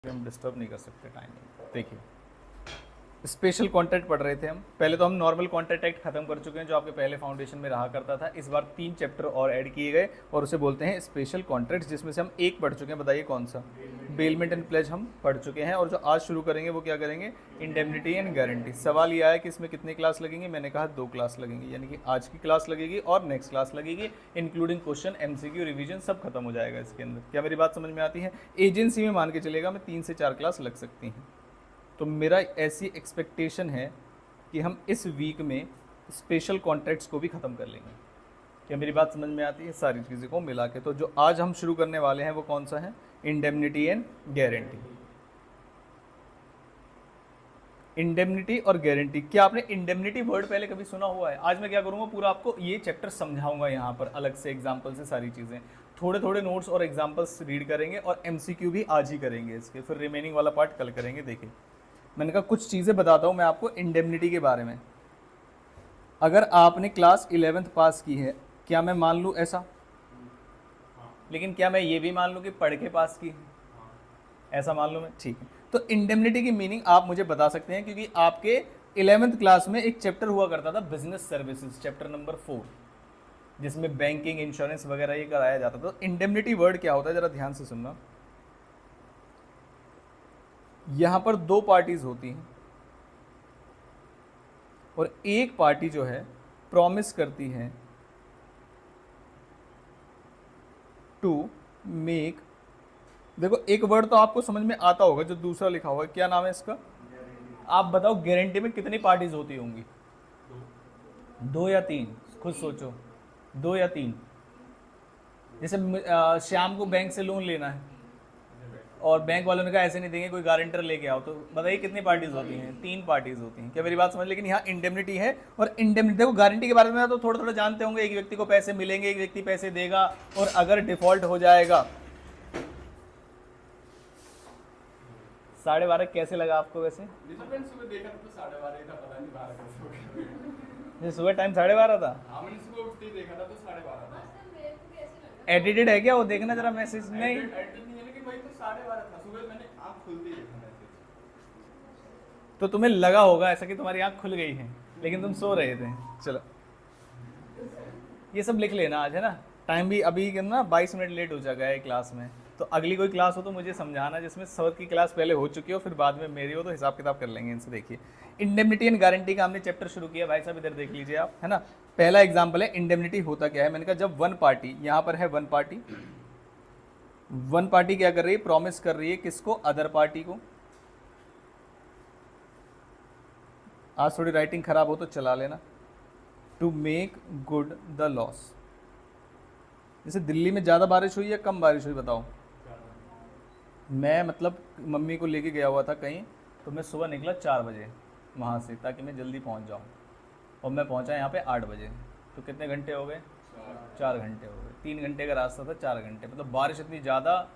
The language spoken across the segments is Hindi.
हम डिस्टर्ब नहीं कर सकते टाइमिंग। देखिए, स्पेशल कॉन्ट्रैक्ट पढ़ रहे थे हम। पहले तो हम नॉर्मल कॉन्ट्रैक्ट एक्ट खत्म कर चुके हैं जो आपके पहले फाउंडेशन में रहा करता था। इस बार 3 चैप्टर और ऐड किए गए और उसे बोलते हैं स्पेशल कॉन्ट्रैक्ट्स, जिसमें से हम एक पढ़ चुके हैं। बताइए कौन सा? बेलमेंट एंड प्लेज हम पढ़ चुके हैं। और जो आज शुरू करेंगे वो क्या करेंगे? Indemnity and guarantee. सवाल ये आया कि इसमें कितनी क्लास लगेंगी? मैंने कहा 2 क्लास लगेंगी, यानी कि आज की क्लास लगेगी और नेक्स्ट क्लास लगेगी, इंक्लूडिंग क्वेश्चन, एमसीक्यू, रिवीजन सब खत्म हो जाएगा इसके अंदर। क्या मेरी बात समझ में आती है? एजेंसी में मान के चलेगा मैं 3 से 4 क्लास लग सकती हैं। तो मेरा ऐसी एक्सपेक्टेशन है कि हम इस वीक में स्पेशल कॉन्ट्रैक्ट्स को भी ख़त्म कर लेंगे। क्या मेरी बात समझ में आती है? सारी चीज़ों को मिला के। तो जो आज हम शुरू करने वाले हैं वो कौन सा है? Indemnity and guarantee. इंडेमनिटी और गारंटी। क्या आपने इंडेमनिटी वर्ड पहले कभी सुना हुआ है? आज मैं क्या करूँगा, पूरा आपको ये चैप्टर समझाऊंगा यहाँ पर अलग से एग्जाम्पल से सारी चीज़ें। थोड़े थोड़े नोट्स और एग्जाम्पल्स रीड करेंगे और एमसीक्यू भी आज ही करेंगे इसके, फिर रिमेनिंग वाला पार्ट कल करेंगे। देखिए, मैंने कहा कुछ चीज़ें बताता हूँ मैं आपको इंडेमनिटी के बारे में। अगर आपने क्लास 11th पास की है, क्या मैं मान लूँ ऐसा? लेकिन क्या मैं ये भी मान लूँ कि पढ़ के पास की? ऐसा मान लूँ मैं? ठीक है। तो इंडेमनिटी की मीनिंग आप मुझे बता सकते हैं, क्योंकि आपके 11th क्लास में एक चैप्टर हुआ करता था बिजनेस सर्विसेज, चैप्टर नंबर 4, जिसमें बैंकिंग, इंश्योरेंस वगैरह ये कराया जाता था। तो इंडेमनिटी वर्ड क्या होता है, जरा ध्यान से सुनना। यहां पर 2 पार्टीज होती हैं और एक पार्टी जो है प्रॉमिस करती है टू मेक, देखो एक वर्ड तो आपको समझ में आता होगा जो दूसरा लिखा हुआ है, क्या नाम है इसका? आप बताओ, गारंटी में कितनी पार्टीज होती होंगी? 2 या 3? खुद सोचो, 2 या 3। जैसे श्याम को बैंक से लोन लेना है और बैंक वालों ने कहा ऐसे नहीं देंगे, कोई गारंटर लेके आओ, तो बताइए कितनी पार्टीज होती हैं? 3 पार्टीज होती हैं। क्या मेरी बात समझ? लेकिन यहाँ इंडेमनिटी है। और इंडेमनिटी, देखो गारंटी के बारे में तो थोड़ा थोड़ा जानते होंगे, एक व्यक्ति को पैसे मिलेंगे, एक व्यक्ति पैसे देगा, और अगर डिफॉल्ट हो जाएगा। 12:30 कैसे लगा आपको वैसे? सुबह देखा तो 12:30 था, पता नहीं 12 कैसे हो गया। सुबह टाइम 12:30 था? हाँ, मैंने सुबह उठते ही देखा था तो 12:30 था। एडिटेड है क्या वो? देखना जरा मैसेज। नहीं, एडिट नहीं है, लेकिन वही तो 12:30 था। सुबह मैंने आँख खुलते ही देखा मैसेज। तो तुम्हें लगा होगा ऐसा कि तुम्हारी आंख खुल गई है, लेकिन तुम सो रहे थे। चलो, ये सब लिख लेना आज, है ना? टाइम भी अभी ना 22 मिनट लेट हो जाएगा है क्लास में। तो अगली कोई क्लास हो तो मुझे समझाना, जिसमें सर की क्लास पहले हो चुकी हो, फिर बाद में मेरी हो, तो हिसाब किताब कर लेंगे इनसे। देखिए, इंडेमनिटी एंड गारंटी का हमने चैप्टर शुरू किया। भाई साहब इधर देख लीजिए आप, है ना? पहला एग्जाम्पल है इंडेमनिटी होता क्या है। मैंने कहा जब वन पार्टी, यहाँ पर है वन पार्टी क्या कर रही है? प्रॉमिस कर रही है किसको? अदर पार्टी को। आज थोड़ी राइटिंग खराब हो तो चला लेना। To make good the loss. जैसे दिल्ली में ज़्यादा बारिश हुई या कम बारिश हुई, बताओ? मैं मतलब मम्मी को लेके गया हुआ था कहीं, तो मैं सुबह निकला 4 बजे वहाँ से, ताकि मैं जल्दी पहुँच जाऊँ, और मैं पहुँचा यहाँ पे 8 बजे। तो कितने घंटे हो गए? 4 घंटे हो गए। 3 घंटे का रास्ता था, 4 घंटे। मतलब बारिश इतनी ज़्यादा,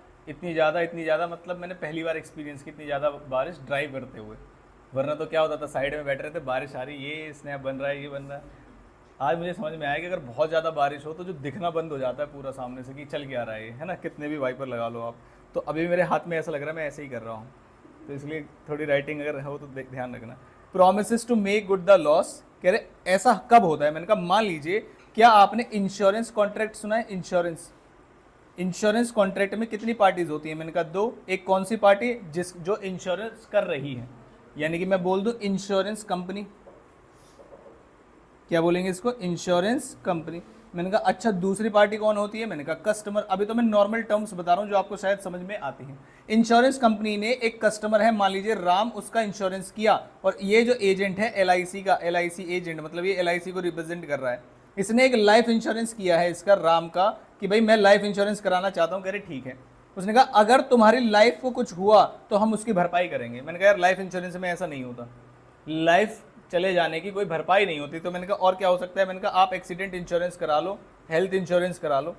मतलब मैंने पहली बार एक्सपीरियंस की इतनी ज़्यादा बारिश ड्राइव करते हुए। वरना तो क्या होता था, साइड में बैठ रहे थे, बारिश आ रही, ये स्नैप बन रहा है, ये बन रहा है। आज मुझे समझ में आया कि अगर बहुत ज़्यादा बारिश हो तो जो दिखना बंद हो जाता है पूरा सामने से कि चल के आ रहा है ये, है ना? कितने भी वाइपर लगा लो आप। तो अभी मेरे हाथ में ऐसा लग रहा है मैं ऐसे ही कर रहा हूँ, तो इसलिए थोड़ी राइटिंग अगर हो तो ध्यान रखना। Promises to make good the loss, कह रहे ऐसा कब होता है? मैंने कहा मान लीजिए, क्या आपने इंश्योरेंस कॉन्ट्रैक्ट सुना है? इंश्योरेंस कॉन्ट्रैक्ट में कितनी पार्टीज होती है? मैंने कहा 2। एक कौन सी पार्टी? जो इंश्योरेंस कर रही है, यानी कि मैं बोल दूं इंश्योरेंस कंपनी। क्या बोलेंगे इसको? Insurance company. मैंने कहा अच्छा, दूसरी पार्टी कौन होती है? मैंने कहा कस्टमर। अभी तो मैं नॉर्मल टर्म्स बता रहा हूँ जो आपको शायद समझ में आती हैं। इंश्योरेंस कंपनी ने एक कस्टमर है, मान लीजिए राम, उसका इंश्योरेंस किया, और ये जो एजेंट है LIC का, LIC एजेंट, मतलब ये LIC को रिप्रेजेंट कर रहा है, इसने एक लाइफ इंश्योरेंस किया है इसका, राम का, कि भाई मैं लाइफ इंश्योरेंस कराना चाहता हूँ। कह रहे ठीक है। उसने कहा अगर तुम्हारी लाइफ को कुछ हुआ तो हम उसकी भरपाई करेंगे। मैंने कहा यार लाइफ इंश्योरेंस में ऐसा नहीं होता, लाइफ चले जाने की कोई भरपाई नहीं होती। तो मैंने कहा और क्या हो सकता है? मैंने कहा आप एक्सीडेंट इंश्योरेंस करा लो, हेल्थ इंश्योरेंस करा लो।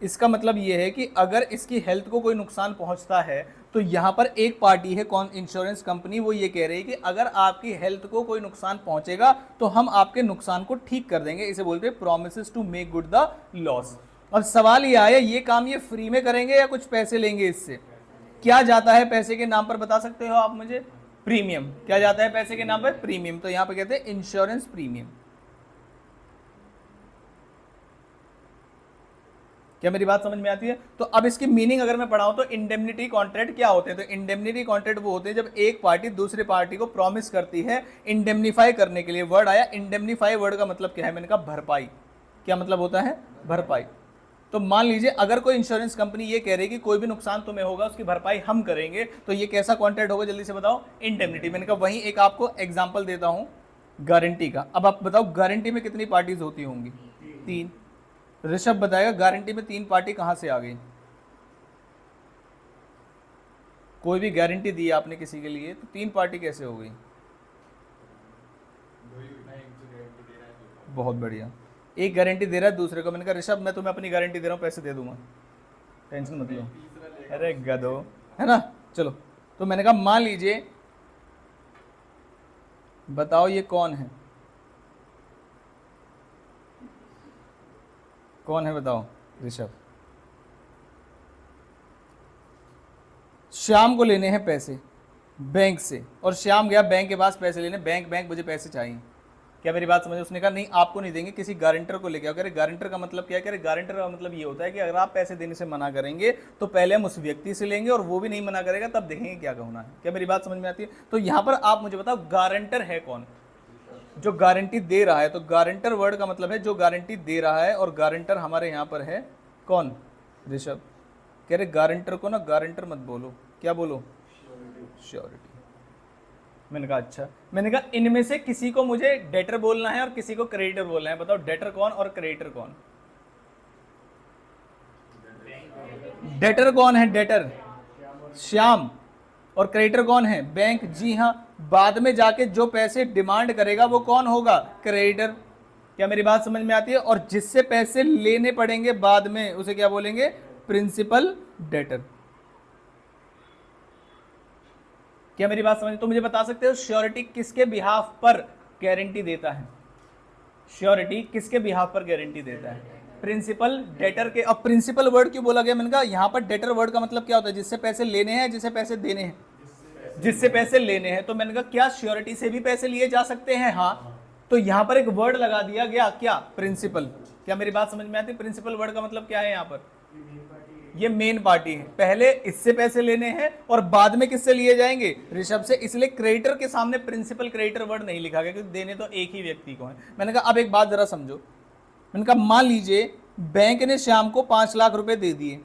इसका मतलब ये है कि अगर इसकी हेल्थ को कोई नुकसान पहुंचता है तो यहाँ पर एक पार्टी है, कौन? Insurance company. वो ये कह रही है कि अगर आपकी हेल्थ को कोई नुकसान पहुंचेगा तो हम आपके नुकसान को ठीक कर देंगे। इसे बोलते हैं promises to make good the loss. अब सवाल ये आया, ये काम ये फ्री में करेंगे या कुछ पैसे लेंगे इससे? क्या जाता है पैसे के नाम पर, बता सकते हो आप मुझे? प्रीमियम। क्या जाता है पैसे के नाम पर? प्रीमियम। तो यहां पर कहते हैं इंश्योरेंस प्रीमियम। क्या मेरी बात समझ में आती है? तो अब इसकी मीनिंग अगर मैं पढ़ाऊं तो इंडेमनिटी कॉन्ट्रैक्ट क्या होते हैं? तो इंडेमनिटी कॉन्ट्रैक्ट वो होते हैं जब एक पार्टी दूसरे पार्टी को प्रॉमिस करती है इंडेमनीफाई करने के लिए। वर्ड आया इंडेमनीफाई, वर्ड का मतलब क्या है? मैंने कहा भरपाई। क्या मतलब होता है? भरपाई। तो मान लीजिए अगर कोई इंश्योरेंस कंपनी ये कह रही है कि कोई भी नुकसान तुम्हें होगा उसकी भरपाई हम करेंगे, तो ये कैसा कॉन्ट्रैक्ट होगा? जल्दी से बताओ। इंडेमनिटी। मैंने कहा वहीं एक आपको एग्जाम्पल देता हूं गारंटी का। अब आप बताओ गारंटी में कितनी पार्टीज होती होंगी? 3। ऋषभ बताएगा गारंटी में 3 पार्टी कहां से आ गई? कोई भी गारंटी दी आपने किसी के लिए तो 3 पार्टी कैसे हो गई? बहुत बढ़िया। एक गारंटी दे रहा है दूसरे को। मैंने कहा ऋषभ मैं तुम्हें अपनी गारंटी दे रहा हूं, पैसे दे दूंगा, टेंशन मत लो। अरे गधो, है ना? चलो, तो मैंने कहा मान लीजिए, बताओ ये कौन है? कौन है बताओ? ऋषभ। श्याम को लेने हैं पैसे बैंक से, और श्याम गया बैंक के पास पैसे लेने। बैंक मुझे पैसे चाहिए। क्या मेरी बात समझे? उसने कहा नहीं आपको नहीं देंगे, किसी गारंटर को लेके आओ। कह रहे गारंटर का मतलब क्या? कह रहे गारंटर का मतलब ये होता है कि अगर आप पैसे देने से मना करेंगे तो पहले हम उस व्यक्ति से लेंगे और वो भी नहीं मना करेगा, तब देखेंगे क्या होना है। क्या मेरी बात समझ में आती है? तो यहां पर आप मुझे बताओ गारंटर है कौन? जो गारंटी दे रहा है। तो गारंटर वर्ड का मतलब है जो गारंटी दे रहा है, और गारंटर हमारे यहां पर है कौन? ऋषभ। कह रहे गारंटर को ना गारंटर मत बोलो, क्या बोलो? श्योरिटी। मैंने कहा अच्छा। मैंने कहा इनमें से किसी को मुझे डेटर बोलना है और किसी को क्रेडिटर बोलना है। बताओ डेटर कौन और क्रेडिटर कौन? डेटर कौन है? डेटर श्याम। और क्रेडिटर कौन है? बैंक। जी हाँ, बाद में जाके जो पैसे डिमांड करेगा वो कौन होगा? क्रेडिटर। क्या मेरी बात समझ में आती है? और जिससे पैसे लेने पड़ेंगे बाद में उसे क्या बोलेंगे? Principal debtor. क्या मेरी बात समझ? तो मुझे बता सकते हो श्योरिटी किसके बिहाफ पर गारंटी देता है? श्योरिटी किसके बिहाफ पर गारंटी देता है? प्रिंसिपल डेटर के। अब प्रिंसिपल वर्ड क्यों बोला गया? मैंने कहा यहां पर डेटर वर्ड का मतलब क्या होता है? जिससे पैसे लेने हैं, जिससे पैसे देने हैं। जिससे पैसे लेने हैं। तो मैंने कहा क्या श्योरिटी से भी पैसे लिए जा सकते हैं? हाँ। तो यहां पर एक वर्ड लगा दिया गया, क्या? प्रिंसिपल। क्या मेरी बात समझ में आती है? प्रिंसिपल वर्ड का मतलब क्या है यहां पर? ये मेन पार्टी है। पहले इससे पैसे लेने हैं और बाद में किससे लिए जाएंगे? ऋषभ से। इसलिए क्रेडिटर के सामने प्रिंसिपल क्रेडिटर वर्ड नहीं लिखा गया, क्योंकि देने तो एक ही व्यक्ति को है। मैंने कहा अब एक बात जरा समझो। मैंने कहा मान लीजिए बैंक ने श्याम को 5 लाख रुपए दे दिए।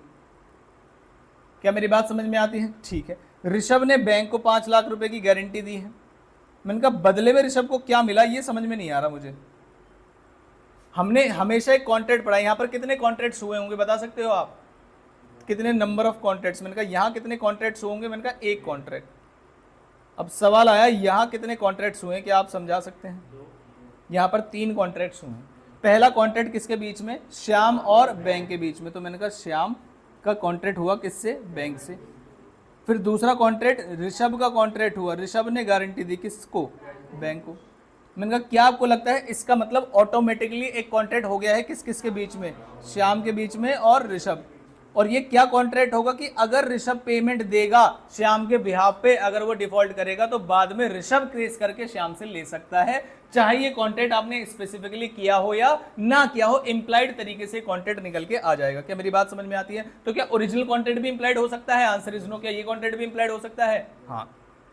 क्या मेरी बात समझ में आती है? ठीक है। ऋषभ ने बैंक को 5 लाख रुपए की गारंटी दी है। मैंने कहा बदले में ऋषभ को क्या मिला? ये समझ में नहीं आ रहा मुझे। हमने हमेशा एक कॉन्ट्रैक्ट पढ़ा। यहां पर कितने कॉन्ट्रैक्ट्स हुए होंगे बता सकते हो आप? कितने नंबर ऑफ कॉन्ट्रैक्ट्स? मैंने कहा यहां कितने कॉन्ट्रैक्ट्स होंगे? मैंने कहा एक कॉन्ट्रैक्ट। अब सवाल आया यहां कितने कॉन्ट्रैक्ट्स हुए? क्या आप समझा सकते हैं? यहां पर 3 कॉन्ट्रैक्ट्स हुए। पहला कॉन्ट्रैक्ट किसके बीच में? श्याम और बैंक के बीच में। तो मैंने कहा श्याम का कॉन्ट्रैक्ट हुआ किससे? बैंक से। फिर दूसरा कॉन्ट्रैक्ट ऋषभ का कॉन्ट्रैक्ट हुआ। ऋषभ ने गारंटी दी किसको? बैंक को। मैंने कहा क्या आपको लगता है इसका मतलब ऑटोमेटिकली एक कॉन्ट्रैक्ट हो गया है किस किस के बीच में? श्याम के बीच में और ऋषभ। और ये क्या कॉन्ट्रैक्ट होगा कि अगर ऋषभ पेमेंट देगा श्याम के बिहाफ पे, अगर वो डिफॉल्ट करेगा तो बाद में ऋषभ केस करके श्याम से ले सकता है, चाहे ये कॉन्ट्रैक्ट आपने स्पेसिफिकली किया हो या ना किया हो। इंप्लाइड तरीके से कॉन्ट्रैक्ट निकल के आ जाएगा। क्या मेरी बात समझ में आती है? तो क्या ओरिजिनल कॉन्ट्रैक्ट भी इंप्लाइड हो सकता है? Answer is no. क्या ये कॉन्ट्रैक्ट भी इंप्लाइड हो सकता है? हाँ,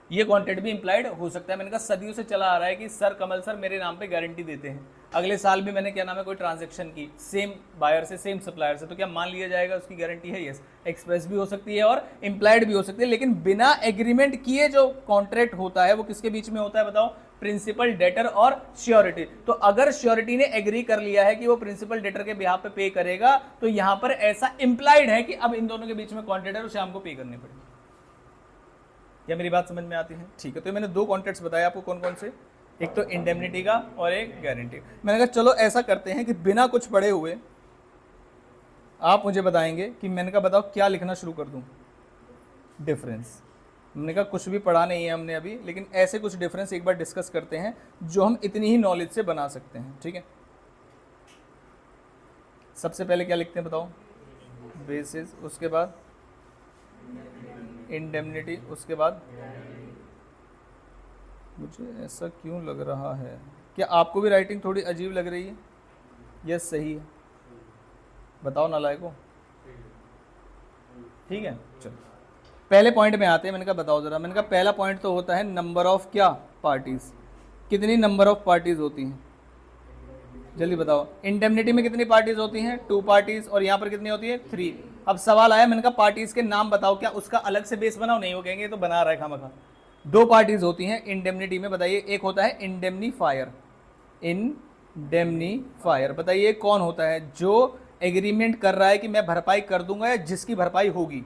ये कॉन्ट्रैक्ट भी इंप्लाइड हो सकता है। मैंने कहा सदियों से चला आ रहा है कि सर कमल सर मेरे नाम पे गारंटी देते हैं। अगले साल भी मैंने क्या नाम है कोई ट्रांजैक्शन की सेम बायर से सेम सप्लायर से, तो क्या मान लिया जाएगा उसकी गारंटी है? यस। एक्सप्रेस भी हो सकती है और इंप्लाइड भी हो सकती है, लेकिन बिना एग्रीमेंट किए जो कॉन्ट्रैक्ट होता है वो किसके बीच में होता है बताओ? प्रिंसिपल डेटर और श्योरिटी। तो अगर श्योरिटी ने एग्री कर लिया है कि वो प्रिंसिपल डेटर के बिहाफ पे पे करेगा, तो यहां पर ऐसा इंप्लाइड है कि अब इन दोनों के बीच में कॉन्ट्रैक्ट और श्याम को पे करने पड़ेगा। क्या मेरी बात समझ में आती है? ठीक है। तो मैंने 2 कॉन्ट्रैक्ट्स बताए आपको कौन कौन से, एक तो इंडेमनिटी का और एक गारंटी। मैंने कहा चलो ऐसा करते हैं कि बिना कुछ पढ़े हुए आप मुझे बताएंगे कि, मैंने कहा बताओ क्या लिखना शुरू कर दूं? डिफरेंस। मैंने कहा कुछ भी पढ़ा नहीं है हमने अभी, लेकिन ऐसे कुछ डिफरेंस एक बार डिस्कस करते हैं जो हम इतनी ही नॉलेज से बना सकते हैं। ठीक है, सबसे पहले क्या लिखते हैं बताओ? बेसिस। उसके बाद इंडेमनिटी, उसके बाद मुझे ऐसा क्यों लग रहा है, क्या आपको भी राइटिंग थोड़ी अजीब लग रही है? यस सही है, बताओ नालायको। ठीक है, चलो पहले पॉइंट में आते हैं। मैंने कहा बताओ जरा, मैंने कहा पहला पॉइंट तो होता है नंबर ऑफ क्या पार्टीज, कितनी नंबर ऑफ पार्टीज होती हैं, जल्दी बताओ। इंडेमनिटी में कितनी पार्टीज होती हैं? 2 पार्टीज, और यहाँ पर कितनी होती है? 3। अब सवाल आया, मैंने कहा पार्टीज के नाम बताओ, क्या उसका अलग से बेस बनाओ? नहीं, वो कहेंगे ये तो बना रहा है खामखा। 2 पार्टीज होती हैं इंडेमनिटी में, बताइए। एक होता है इंडेमनीफायर, इंडेमनीफायर, बताइए कौन होता है जो एग्रीमेंट कर रहा है कि मैं भरपाई कर दूंगा, या जिसकी भरपाई होगी?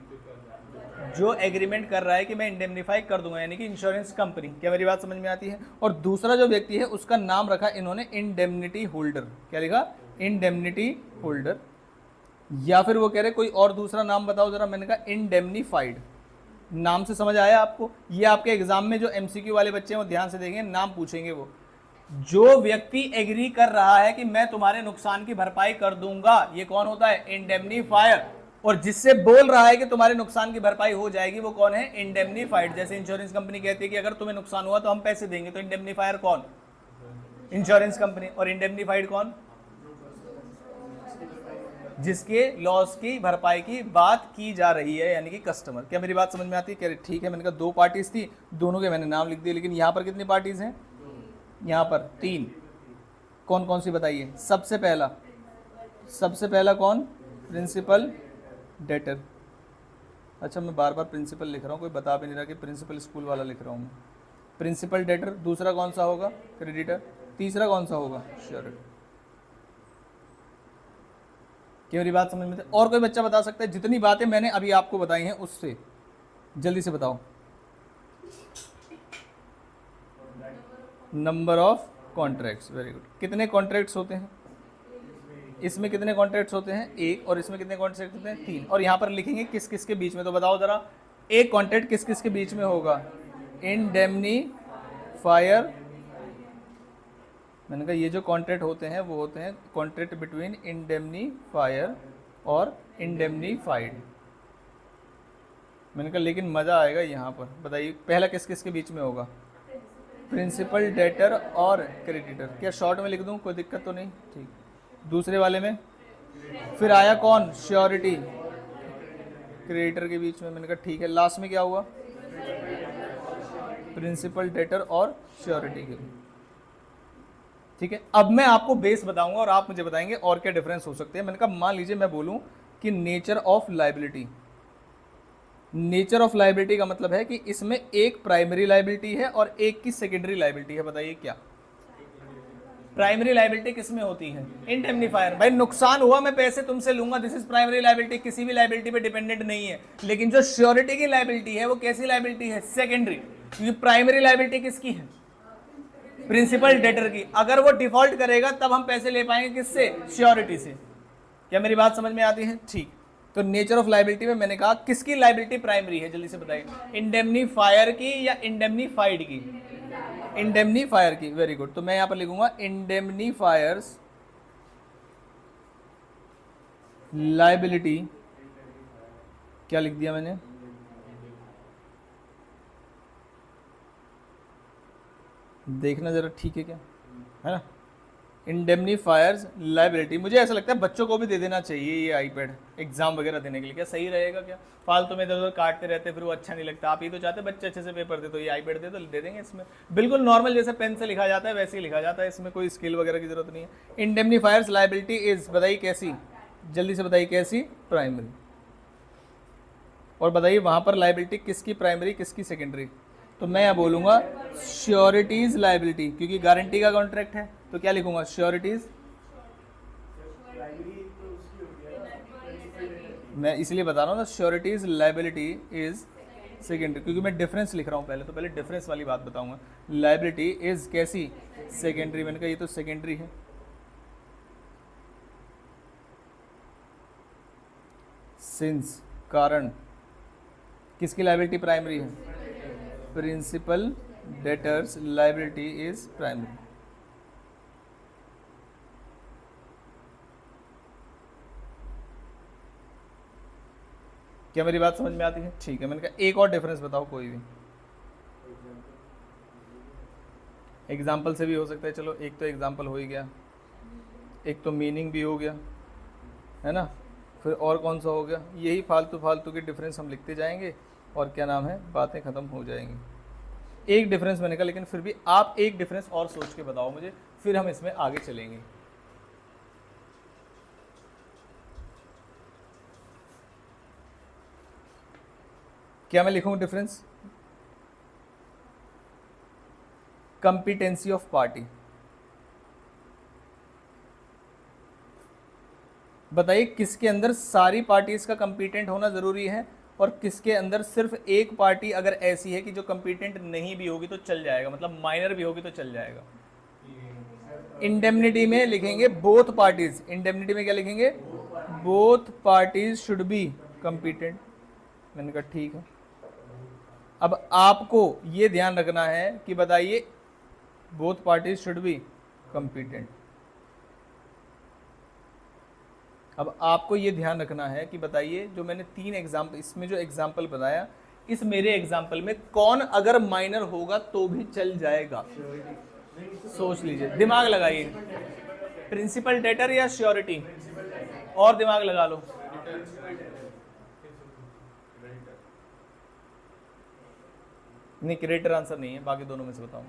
जो एग्रीमेंट कर रहा है कि मैं इंडेमनीफाई कर दूंगा, यानी कि इंश्योरेंस कंपनी। क्या मेरी बात समझ में आती है? और दूसरा जो व्यक्ति है उसका नाम रखा इन्होंने इंडेमनिटी होल्डर। क्या लिखा? Indemnity holder. या फिर वो कह रहे कोई और दूसरा नाम बताओ जरा, मैंने कहा इंडेमनीफाइड। नाम से समझ आया आपको? ये आपके एग्जाम में जो एमसीक्यू वाले बच्चे हैं वो ध्यान से देखेंगे, नाम पूछेंगे वो। जो व्यक्ति एग्री कर रहा है कि मैं तुम्हारे नुकसान की भरपाई कर दूंगा, ये कौन होता है? इंडेमनीफायर। और जिससे बोल रहा है कि तुम्हारे नुकसान की भरपाई हो जाएगी, वो कौन है? इंडेमनीफाइड। जैसे इंश्योरेंस कंपनी कहती है कि अगर तुम्हें नुकसान हुआ तो हम पैसे देंगे, तो इंडेमनीफायर कौन? Insurance company. और इंडेमनीफाइड कौन? जिसके लॉस की भरपाई की बात की जा रही है, यानी कि कस्टमर। क्या मेरी बात समझ में आती है? कह ठीक है, मैंने कहा 2 पार्टीज थी, दोनों के मैंने नाम लिख दिए, लेकिन यहाँ पर कितनी पार्टीज हैं? यहाँ पर 3। कौन कौन सी बताइए? सबसे पहला कौन? Principal debtor. अच्छा, मैं बार बार प्रिंसिपल लिख रहा हूँ, कोई बता भी नहीं रहा कि प्रिंसिपल स्कूल वाला लिख रहा हूँ मैं। Principal debtor. दूसरा कौन सा होगा? क्रेडिटर। तीसरा कौन सा होगा? श्योरिटी। क्या मेरी बात समझ में आती है? और कोई बच्चा बता सकता है? जितनी बातें मैंने अभी आपको बताई हैं उससे जल्दी से बताओ। Number of contracts, very good. कितने कॉन्ट्रैक्ट्स होते हैं? इसमें कितने कॉन्ट्रैक्ट्स होते हैं? 1। और इसमें कितने कॉन्ट्रैक्ट होते हैं? 3। और यहाँ पर लिखेंगे किस किस के बीच में, तो बताओ जरा, एक कॉन्ट्रैक्ट किस किस के बीच में होगा? इंडेमनीफायर। मैंने कहा ये जो कॉन्ट्रैक्ट होते हैं वो होते हैं कॉन्ट्रैक्ट बिटवीन इंडेमनीफायर और इंडेमनीफाइड। मैंने कहा लेकिन मज़ा आएगा यहाँ पर। बताइए पहला किस किस के बीच में होगा? प्रिंसिपल डेटर और क्रेडिटर। क्या शॉर्ट में लिख दूँ? कोई दिक्कत तो नहीं? ठीक। दूसरे वाले में फिर आया कौन? श्योरिटी, क्रेडिटर के बीच में। मैंने कहा ठीक है। लास्ट में क्या हुआ? प्रिंसिपल डेटर और श्योरिटी के बीच। ठीक है, अब मैं आपको बेस बताऊंगा और आप मुझे बताएंगे और क्या डिफरेंस हो सकते हैं। मैंने कहा मान लीजिए मैं बोलूं कि nature of liability. Nature of liability का मतलब है कि इसमें एक प्राइमरी लायबिलिटी है और एक की सेकेंडरी लायबिलिटी है। बताइए क्या? प्राइमरी लायबिलिटी किसमें होती है? इंडेमनीफायर। भाई नुकसान हुआ, मैं पैसे तुमसे लूंगा, दिस इज प्राइमरी लायबिलिटी, किसी भी लायबिलिटी पे डिपेंडेंट नहीं है। लेकिन जो श्योरिटी की लायबिलिटी है वो कैसी लायबिलिटी है? सेकेंडरी। क्योंकि प्राइमरी लायबिलिटी किसकी है? प्रिंसिपल डेटर की। अगर वो डिफॉल्ट करेगा तब हम पैसे ले पाएंगे, किससे? श्योरिटी से। क्या मेरी बात समझ में आती है? ठीक। तो नेचर ऑफ लायबिलिटी में मैंने कहा किसकी लायबिलिटी प्राइमरी है? जल्दी से बताइए। इंडेमनीफायर की या इंडेमनीफाइड की? इंडेमनीफायर की। Very good. तो मैं यहां पर लिखूंगा इंडेमनीफायर्स लायबिलिटी। क्या लिख दिया मैंने? देखना जरा ठीक है क्या, है ना? Indemnifier's liability. मुझे ऐसा लगता है बच्चों को भी दे देना चाहिए ये आईपैड एग्जाम वगैरह देने के लिए। क्या सही रहेगा? क्या फालतू में इधर उधर काटते रहते फिर वो अच्छा नहीं लगता। आप ये तो चाहते बच्चे अच्छे से पेपर दे, तो ये आईपैड दे तो दे देंगे। इसमें बिल्कुल नॉर्मल जैसे पेन से लिखा जाता है वैसे ही लिखा जाता है, इसमें कोई स्किल वगैरह की जरूरत नहीं है। इंडेमनीफायर्स लायबिलिटी इज, बताइए कैसी? जल्दी से बताइए कैसी? प्राइमरी। और बताइए वहां पर लायबिलिटी किसकी प्राइमरी किसकी सेकेंडरी? तो मैं यहाँ बोलूंगा श्योरिटीज लायबिलिटी, क्योंकि गारंटी का कॉन्ट्रैक्ट है। तो क्या लिखूंगा? श्योरिटीज। मैं इसलिए बता रहा हूँ ना, श्योरिटीज लायबिलिटी इज सेकेंडरी, क्योंकि मैं डिफरेंस लिख रहा हूँ पहले, तो पहले डिफरेंस वाली बात बताऊंगा। लायबिलिटी इज कैसी? सेकेंडरी। मैंने कहा ये तो सेकेंडरी है। सिंस, कारण, किसकी लायबिलिटी प्राइमरी है? Principal debtor's liability is primary. क्या मेरी बात समझ में आती है? ठीक है, मैंने कहा एक और डिफरेंस बताओ कोई भी। एग्जाम्पल से भी हो सकता है, चलो एक तो एग्जाम्पल हो ही गया, एक तो मीनिंग भी हो गया, है ना, फिर और कौन सा हो गया? यही फालतू फालतू के डिफरेंस हम लिखते जाएंगे और क्या नाम है, बातें ख़त्म हो जाएंगी। एक डिफरेंस मैंने कहा, लेकिन फिर भी आप एक डिफरेंस और सोच के बताओ मुझे, फिर हम इसमें आगे चलेंगे। क्या मैं लिखूं डिफरेंस? Competency of party. बताइए किसके अंदर सारी पार्टीज का कंपिटेंट होना जरूरी है और किसके अंदर सिर्फ एक पार्टी अगर ऐसी है कि जो कंपिटेंट नहीं भी होगी तो चल जाएगा, मतलब माइनर भी होगी तो चल जाएगा। इंडेमनिटी में लिखेंगे बोथ पार्टीज, इंडेमनिटी में क्या लिखेंगे? Both parties should be competent. मैंने कहा ठीक है। अब आपको ये ध्यान रखना है कि बताइए both parties should be competent. अब आपको ये ध्यान रखना है कि बताइए जो मैंने 3 एग्जाम्पल, इसमें जो एग्जाम्पल बताया, इस मेरे एग्जाम्पल में कौन अगर माइनर होगा तो भी चल जाएगा? सोच लीजिए, दिमाग लगाइए। प्रिंसिपल डेटर या श्योरिटी? और दिमाग लगा लो। नहीं, क्रेडिटर आंसर नहीं है, बाकी दोनों में से बताओ।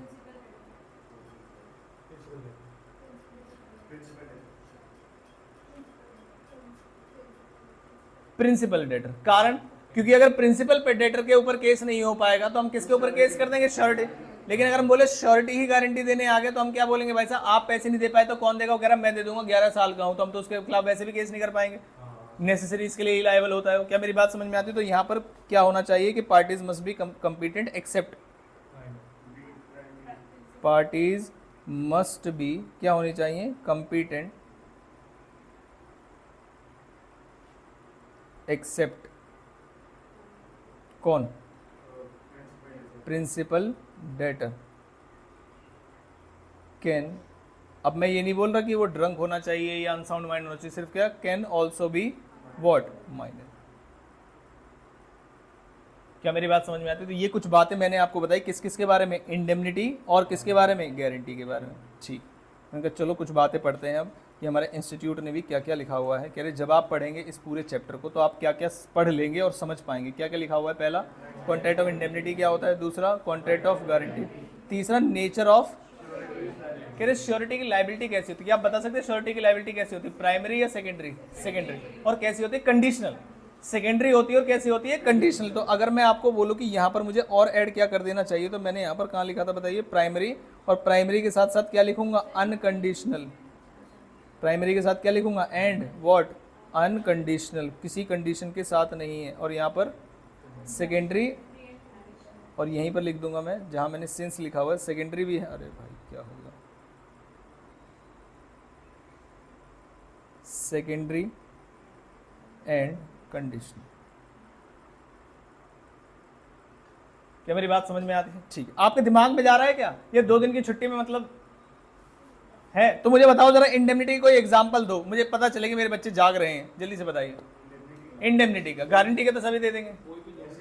Principal debtor. कारण? क्योंकि अगर प्रिंसिपल पे डेटर के ऊपर केस नहीं हो पाएगा तो हम किसके ऊपर केस कर देंगे? श्योरिटी। लेकिन अगर हम बोले श्योरिटी ही गारंटी देने आ गए तो हम क्या बोलेंगे? भाई साहब आप पैसे नहीं दे पाए तो कौन देगा? वो कह रहा मैं दे दूंगा, 11 साल का हूं, तो हम तो उसके खिलाफ वैसे भी केस नहीं कर पाएंगे, नेसेसरी इसके लिए लायबल होता है। क्या मेरी बात समझ में आती है? तो यहाँ पर क्या होना चाहिए कि parties must be competent except, parties must be क्या होनी चाहिए? कंपिटेंट एक्सेप्ट कौन? Principal debtor can. अब मैं ये नहीं बोल रहा कि वो ड्रंक होना चाहिए या अनसाउंड माइंड होना चाहिए, सिर्फ क्या? Can also be what? Minor. क्या मेरी बात समझ में आती है? तो ये कुछ बातें मैंने आपको बताई, किस किस के बारे में? इंडेमनिटी और किसके बारे में? गारंटी के बारे में। ठीक, मैंने कहा चलो कुछ बातें पढ़ते हैं अब कि हमारे इंस्टीट्यूट ने भी क्या क्या लिखा हुआ है। कह रहे जब आप पढ़ेंगे इस पूरे चैप्टर को तो आप क्या क्या पढ़ लेंगे और समझ पाएंगे। क्या क्या लिखा हुआ है? पहला, कॉन्ट्रैक्ट ऑफ इंडेमनिटी क्या होता है, दूसरा कॉन्ट्रैक्ट ऑफ गारंटी, तीसरा नेचर ऑफ, कह रहे श्योरिटी की लायबिलिटी कैसी होती है? आप बता सकते हैं श्योरिटी की लायबिलिटी कैसी होती है? प्राइमरी या सेकेंडरी? सेकेंडरी। और कैसी होती है? कंडीशनल। सेकेंडरी होती है और कैसी होती है? कंडीशनल। तो अगर मैं आपको बोलूं कि यहाँ पर मुझे और ऐड क्या कर देना चाहिए तो मैंने यहाँ पर कहाँ लिखा था बताइए? प्राइमरी, और प्राइमरी के साथ साथ क्या लिखूंगा? अनकंडीशनल। प्राइमरी के साथ क्या लिखूंगा? And what? अनकंडीशनल, किसी कंडीशन के साथ नहीं है। और यहाँ पर सेकेंडरी, और यहीं पर लिख दूंगा मैं जहाँ मैंने सिंस लिखा हुआ है, सेकेंडरी भी है। अरे भाई क्या होगा? Secondary and conditional. क्या मेरी बात समझ में आती है? ठीक है, आपके दिमाग में जा रहा है क्या ये 2 दिन की छुट्टी में मतलब है? तो मुझे बताओ जरा, इंडेमनिटी कोई एग्जांपल दो, मुझे पता चले कि मेरे बच्चे जाग रहे हैं, जल्दी से बताइए। इंडेमनिटी का, गारंटी के तो सभी दे देंगे,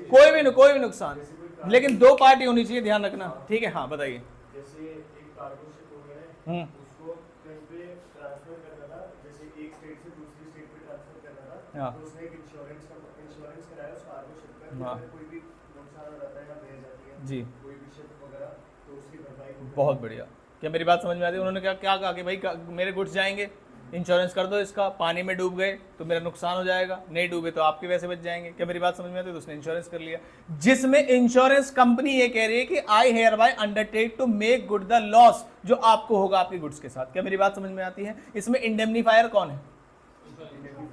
कोई भी नुकसान, लेकिन 2 पार्टी होनी चाहिए, ध्यान रखना। ठीक है, हाँ बताइए। जैसे एक कार्गो शिप हो गया है, उसको कहीं पे ट्रांसफर करना था, जैसे एक स्टेट से दूसरी स्टेट पे ट्रांसफर करना था, हाँ। तो उसने एक इंश्योरेंस कराया उस कार्गो शिप का, हाँ। अगर कोई भी नुकसान हो जाता है या बह जाती है जी, कोई भी शिप वगैरह, तो उसकी भरपाई होगी। बहुत बढ़िया। क्या मेरी बात समझ में आती है? उन्होंने क्या क्या कहा कि भाई मेरे गुड्स जाएंगे, इंश्योरेंस कर दो इसका, पानी में डूब गए तो मेरा नुकसान हो जाएगा, नहीं डूबे तो आपके पैसे बच जाएंगे। क्या मेरी बात समझ में आती है? तो उसने इंश्योरेंस कर लिया, जिसमें इंश्योरेंस कंपनी ये कह रही है कि I hereby undertake to make good the loss जो आपको होगा आपके गुड्स के साथ। क्या मेरी बात समझ में आती है? इसमें इंडेमनीफायर कौन है?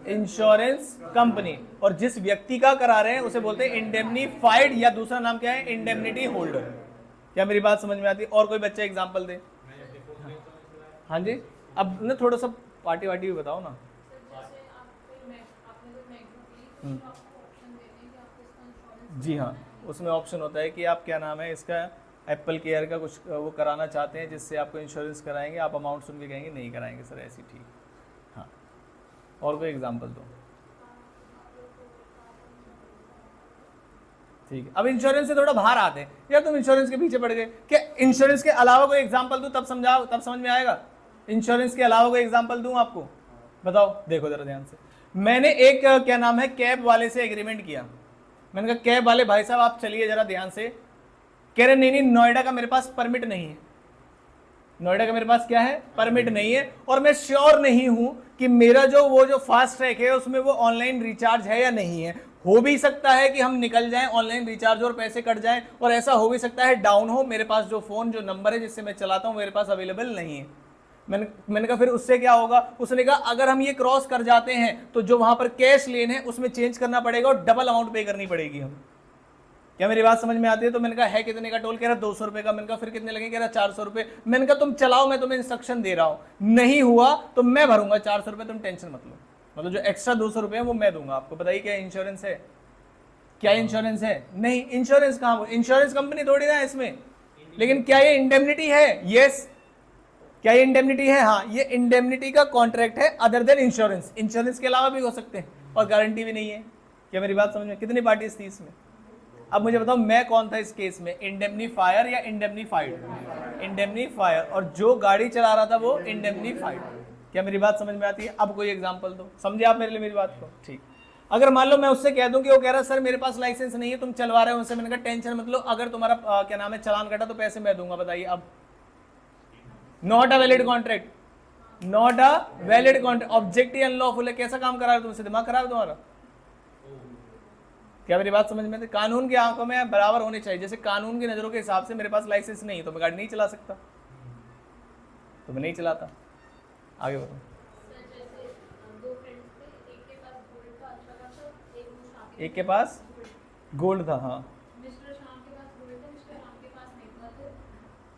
Insurance company. और जिस व्यक्ति का करा रहे हैं उसे बोलते हैं इंडेमनीफाइड, या दूसरा नाम क्या है? Indemnity holder. क्या मेरी बात समझ में आती है? और कोई बच्चा एग्जांपल दे। हाँ जी, अब ना थोड़ा सा पार्टी वार्टी भी बताओ ना। जी हाँ, उसमें ऑप्शन होता है कि आप क्या नाम है इसका, एप्पल केयर का कुछ वो कराना चाहते हैं जिससे आपको इंश्योरेंस कराएंगे, आप अमाउंट सुन के कहेंगे नहीं कराएंगे सर ऐसी। ठीक, हाँ, और कोई एग्जांपल दो। ठीक है, अब इंश्योरेंस से थोड़ा बाहर आते हैं। यार तुम इंश्योरेंस के पीछे पड़ गए, क्या इंश्योरेंस के अलावा कोई एग्जांपल दूं तब समझाओ, तब समझ में आएगा। इंश्योरेंस के अलावा कोई एग्जांपल दूं आपको, बताओ। देखो जरा ध्यान से, मैंने एक क्या नाम है कैब वाले से एग्रीमेंट किया। मैंने कहा कैब वाले भाई साहब आप चलिए जरा ध्यान से। कह रहे नहीं नहीं नोएडा का मेरे पास परमिट नहीं है, नोएडा का मेरे पास क्या है, परमिट नहीं है, और मैं श्योर नहीं हूं कि मेरा जो फास्ट ट्रैक है उसमें वो ऑनलाइन रिचार्ज है या नहीं है। हो भी सकता है कि हम निकल जाएं ऑनलाइन रिचार्ज और पैसे कट जाएं, और ऐसा हो भी सकता है डाउन हो, मेरे पास जो फोन जो नंबर है जिससे मैं चलाता हूं मेरे पास अवेलेबल नहीं है। मैंने कहा फिर उससे क्या होगा। उसने कहा अगर हम ये क्रॉस कर जाते हैं तो जो वहां पर कैश लेन है उसमें चेंज करना पड़ेगा और डबल अमाउंट पे करनी पड़ेगी हम। क्या मेरी बात समझ में आती है। तो मैंने कहा है कितने का टोल, कह रहा 200 रुपए का। मैंने कहा फिर कितने लगे, कह रहा 400 रुपए। मैंने कहा तुम चलाओ, मैं तुम्हें इंस्ट्रक्शन दे रहा हूं, नहीं हुआ तो मैं भरूंगा 400 रुपए, तुम टेंशन मत लो। मतलब जो एक्स्ट्रा 200 रुपए है वो मैं दूंगा आपको। बताइए क्या इंश्योरेंस है, क्या इंश्योरेंस है? नहीं, इंश्योरेंस कहां, इंश्योरेंस कंपनी थोड़ी ना है इसमें। लेकिन क्या ये इंडेमनिटी है? यस। क्या ये इंडेमनिटी है? हाँ, ये इंडेमनिटी का कॉन्ट्रैक्ट है अदर देन इंश्योरेंस। इंश्योरेंस के अलावा भी हो सकते हैं, और गारंटी भी नहीं है। क्या मेरी बात समझ में? कितनी पार्टीज थी इसमें? अब मुझे बताओ मैं कौन था इस केस में, इंडेमनीफायर या इंडेमनीफाइड? इंडेमनीफायर। और जो गाड़ी चला रहा था वो इंडेमनीफाइड। क्या मेरी बात समझ में आती है? अब कोई एग्जांपल दो, समझे आप मेरे लिए मेरी बात को? ठीक। अगर मान लो मैं उससे कह दूं कि वो कह रहा है सर मेरे पास लाइसेंस नहीं है, तुम चलवा रहे हो उससे। मैंने कहा टेंशन मत लो, अगर तुम्हारा क्या नाम है चालान कटा तो पैसे मैं दूंगा। बताइए अब, not a valid contract, not a valid contract, objective unlawful है। कैसा काम करा रहे हो तुमसे, दिमाग खराब है तुम्हारा? क्या मेरी बात समझ में? कानून की आंखों में बराबर होनी चाहिए। जैसे कानून की नजरों के हिसाब से मेरे पास लाइसेंस नहीं है तो मैं गाड़ी नहीं चला सकता, तो मैं नहीं चलाता। आगे बढ़ो। एक के पास गोल्ड था, हाँ, मिस्टर शाम के पास गोल्ड था, मिस्टर राम के पास नहीं था। तो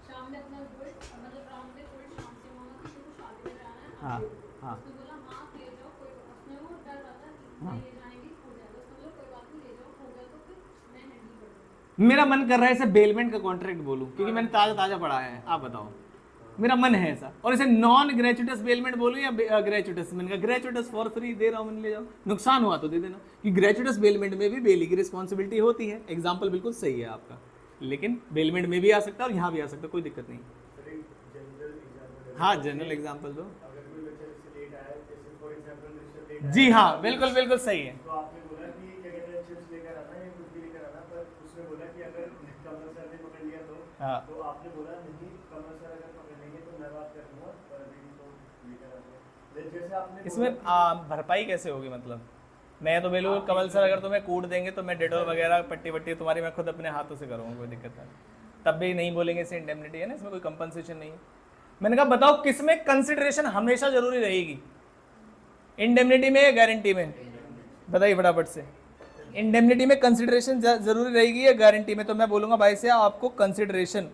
शाम ने अपना गोल्ड मतलब राम ने गोल्ड शाम से मांगा कि तुमको शादी में जाना है। हाँ हाँ उसने बोला हाँ ले जाओ, कोई उसने वो डर रहा था कि मैं ले जाने की हो जाएगा। उसने बोला कोई बात नहीं ले जाओ, हो गया तो फिर मैं हैंडल कर दूंगा। मेरा मन कर रहा है इसे बेलमेंट का कॉन्ट्रैक्ट बोलूं, क्योंकि मैंने ताजा ताजा पढ़ा है। आप बताओ, मेरा मन है ऐसा। और इसे नॉन ग्रेचुटस बेलमेंट बोलूं या ग्रेचुटस? मैंने कहा ग्रेचुटस फॉर फ्री दे रहा हूं, मैंने ले जाओ, नुकसान हुआ तो दे देना। कि ग्रेचुटस बेलमेंट में भी बेली की रिस्पॉन्सिबिलिटी होती है। एग्जाम्पल बिल्कुल सही है आपका, लेकिन बेलमेंट में भी आ सकता है और यहाँ भी आ सकता है, कोई दिक्कत नहीं। हाँ जनरल एग्जाम्पल दो। जी हाँ, बिल्कुल बिल्कुल सही है। तो आपने बोला कि क्या कहते हैं चिप्स लेकर आना या कुछ भी लेकर आना, पर उसने बोला कि अगर कमल सर ने पकड़ लिया हाँ। तो आपने बोला नहीं कमल सर अगर पकड़ लेंगे तो मैं बात कर लूंगा, पर अभी तो लेकर आते हैं। जैसे आपने इसमें भरपाई कैसे होगी? मतलब मैं तो बिल्कुल कमल सर अगर तुम्हें कूट देंगे तो मैं डेटोल वगैरह पट्टी वट्टी तुम्हारी मैं खुद अपने हाथों से करूँगा, कोई दिक्कत नहीं। तब भी नहीं बोलेंगे इसे इंडेमनिटी है ना, इसमें कोई कंपनसेशन नहीं है। मैंने कहा बताओ किसमें कंसिडरेशन हमेशा जरूरी रहेगी, इंडेमनिटी में या गारंटी में? बताइए फटाफट से। इंडेमनिटी में कंसिडरेशन जरूरी रहेगी या गारंटी में? तो मैं बोलूंगा भाई से आपको कंसिडरेशन।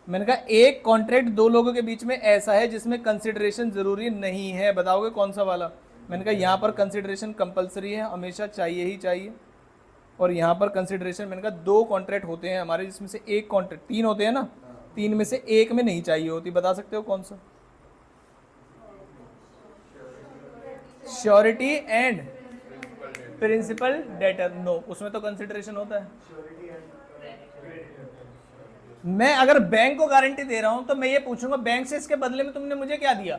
मैंने कहा एक कॉन्ट्रैक्ट दो लोगों के बीच में ऐसा है जिसमें कंसिडरेशन जरूरी नहीं है, बताओगे कौन सा वाला? मैंने कहा यहाँ पर कंसिडरेशन कंपलसरी है, हमेशा चाहिए ही चाहिए। और यहाँ पर कंसिडरेशन, मैंने कहा दो कॉन्ट्रैक्ट होते हैं हमारे जिसमें से एक कॉन्ट्रैक्ट, तीन होते हैं ना, तीन में से एक में नहीं चाहिए होती। बता सकते हो कौन सा? Surety and principal debtor. No, उसमें तो कंसिडरेशन होता है। मैं अगर बैंक को गारंटी दे रहा हूं तो मैं ये पूछूंगा बैंक से इसके बदले में तुमने मुझे क्या दिया?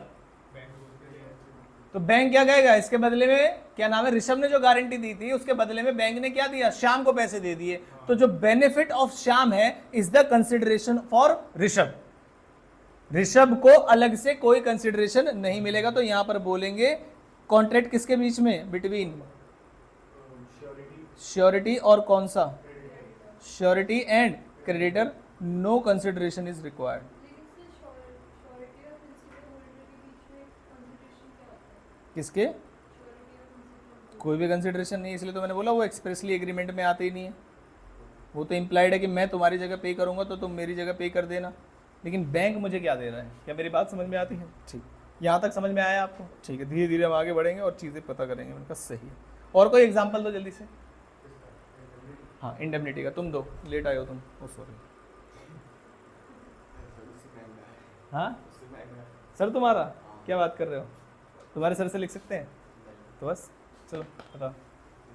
तो बैंक क्या कहेगा इसके बदले में, क्या नाम है, ऋषभ ने जो गारंटी दी थी उसके बदले में बैंक ने क्या दिया? श्याम को पैसे दे दिए। तो जो बेनिफिट ऑफ श्याम है is the consideration for Rishabh. Rishabh को अलग से कोई कंसिडरेशन नहीं मिलेगा। तो यहां पर बोलेंगे कॉन्ट्रैक्ट किसके बीच में? बिटवीन श्योरिटी और कौन सा? Surety and creditor. No consideration is required. किसके? कोई भी कंसिडरेशन नहीं, इसलिए तो मैंने बोला वो एक्सप्रेसली एग्रीमेंट में आते ही नहीं है। वो तो इम्प्लाइड है कि मैं तुम्हारी जगह पे करूंगा तो तुम मेरी जगह पे कर देना। लेकिन बैंक मुझे क्या दे रहा है? क्या मेरी बात समझ में आती है? ठीक, यहाँ तक समझ में आया आपको? ठीक है, धीरे धीरे हम आगे बढ़ेंगे और चीज़ें पता करेंगे। मैंने कहा सही है। और कोई एग्जाम्पल दो जल्दी से। हाँ, इंडेमनिटी का तुम दो, लेट आए हो तुम। ओ सॉरी। हाँ सर, तुम्हारा क्या बात कर रहे हो? तुम्हारे सर से लिख सकते हैं तो बस चलो बताओ।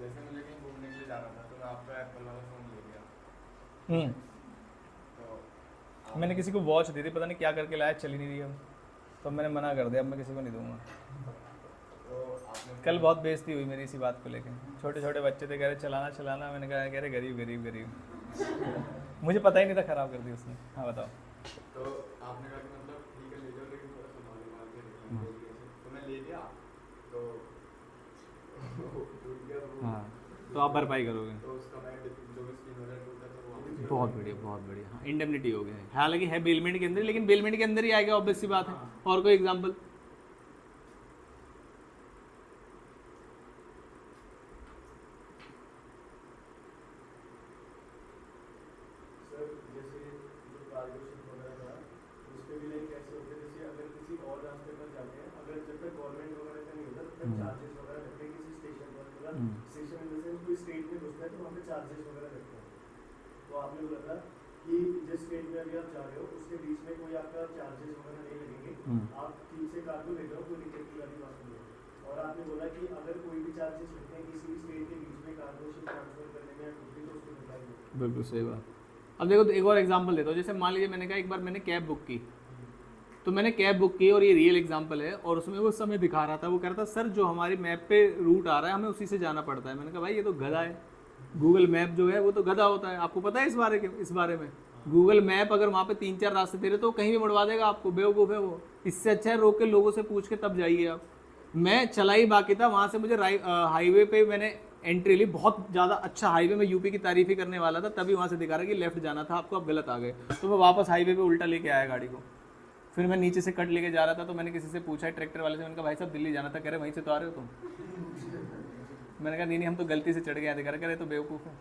जैसे मुझे कहीं घूमने के लिए जाना था तो मैं आपका एप्पल वाला फ़ोन ले गया, तो मैंने किसी को वॉच दी थी, पता नहीं क्या करके लाया, चल ही नहीं रही अब, तो मैंने मना कर दिया, अब मैं किसी को नहीं दूंगा। तो आपने कल बहुत बेइज्जती हुई मेरी इसी बात को लेकर, छोटे छोटे बच्चे थे कह रहे चलाना चलाना, मैंने कहा कह रहे गरीब गरीब गरीब मुझे पता ही नहीं था, खराब कर दी उसने। हाँ बताओ। तो आपने कहा कि मतलब ठीक है ले जाओ, लेकिन थोड़ा संभाल मार के रखना बोल के, तो मैं ले गया तो टूट गया वो। हाँ तो आप भरपाई करोगे। तो उसका मैं जो भी स्क्रीन वगैरह टूटा था वो वापस बहुत बढ़िया बहुत बढ़िया। हाँ इंडेमनिटी हो गया है, हालांकि है बेलमेंट के अंदर, लेकिन बेलमेंट के अंदर ही आएगा, ऑब्वियस सी बात है। और कोई एग्जांपल? सर जैसे जो कार्गो शिप वगैरह था उस पे भी लाइक कैसे होते हैं, जैसे अगर किसी और रास्ते पर जाते हैं, अगर जब तक गवर्नमेंट वगैरह का नहीं होता तब तक चार्जेस वगैरह लगते हैं किसी स्टेशन पर, मतलब स्टेशन इन द सेंस कोई स्टेट में घुसता है तो वहाँ पे चार्जेस वगैरह लगते हैं। तो आपने बोला था कि जिस स्टेट में अभी आप जा रहे हो उसके बीच में कोई आपका चार्जेस वगैरह नहीं लगेंगे, आप ठीक से कार्गो ले जाओ, कोई दिक्कत की वाली बात नहीं है। और आपने बोला कि अगर कोई भी चार्जेस लगते हैं किसी भी स्टेट के बीच में कार्गो शिप ट्रांसफर करने में या कुछ भी, तो उसको बताइए। बिल्कुल सही बात। अब देखो तो एक और एग्जांपल देता हूँ, जैसे मान लीजिए मैंने कहा एक बार मैंने कैब बुक की, तो मैंने कैब बुक की और ये रियल एग्जांपल है, और उसमें वो समय दिखा रहा था, वो कह रहा था सर जो हमारी मैप पे रूट आ रहा है हमें उसी से जाना पड़ता है। मैंने कहा भाई ये तो गधा है, गूगल मैप जो है वो तो गधा होता है, आपको पता है इस बारे में? गूगल मैप अगर वहाँ पे 3-4 रास्ते दे रहे तो कहीं भी मुड़वा देगा आपको, बेवकूफ़ है वो। इससे अच्छा है रोक के लोगों से पूछ के तब जाइए आप। मैं चला ही बाकी था, वहाँ से मुझे हाईवे पे मैंने एंट्री ली, बहुत ज़्यादा अच्छा हाईवे, में यूपी की तारीफ ही करने वाला था, तभी वहाँ से दिखा रहा कि लेफ्ट जाना था आपको, आप गलत आ गए। तो मैं वापस हाईवे पे उल्टा लेके आया गाड़ी को। फिर मैं नीचे से कट लेके जा रहा था, तो मैंने किसी से पूछा ट्रैक्टर वाले से, मैंने कहा भाई साहब दिल्ली जाना था, कह रहे वहीं से तो आ रहे हो तुम। मैंने कहा नहीं हम तो गलती से चढ़ गए थे, कह रहे तो बेवकूफ़ है,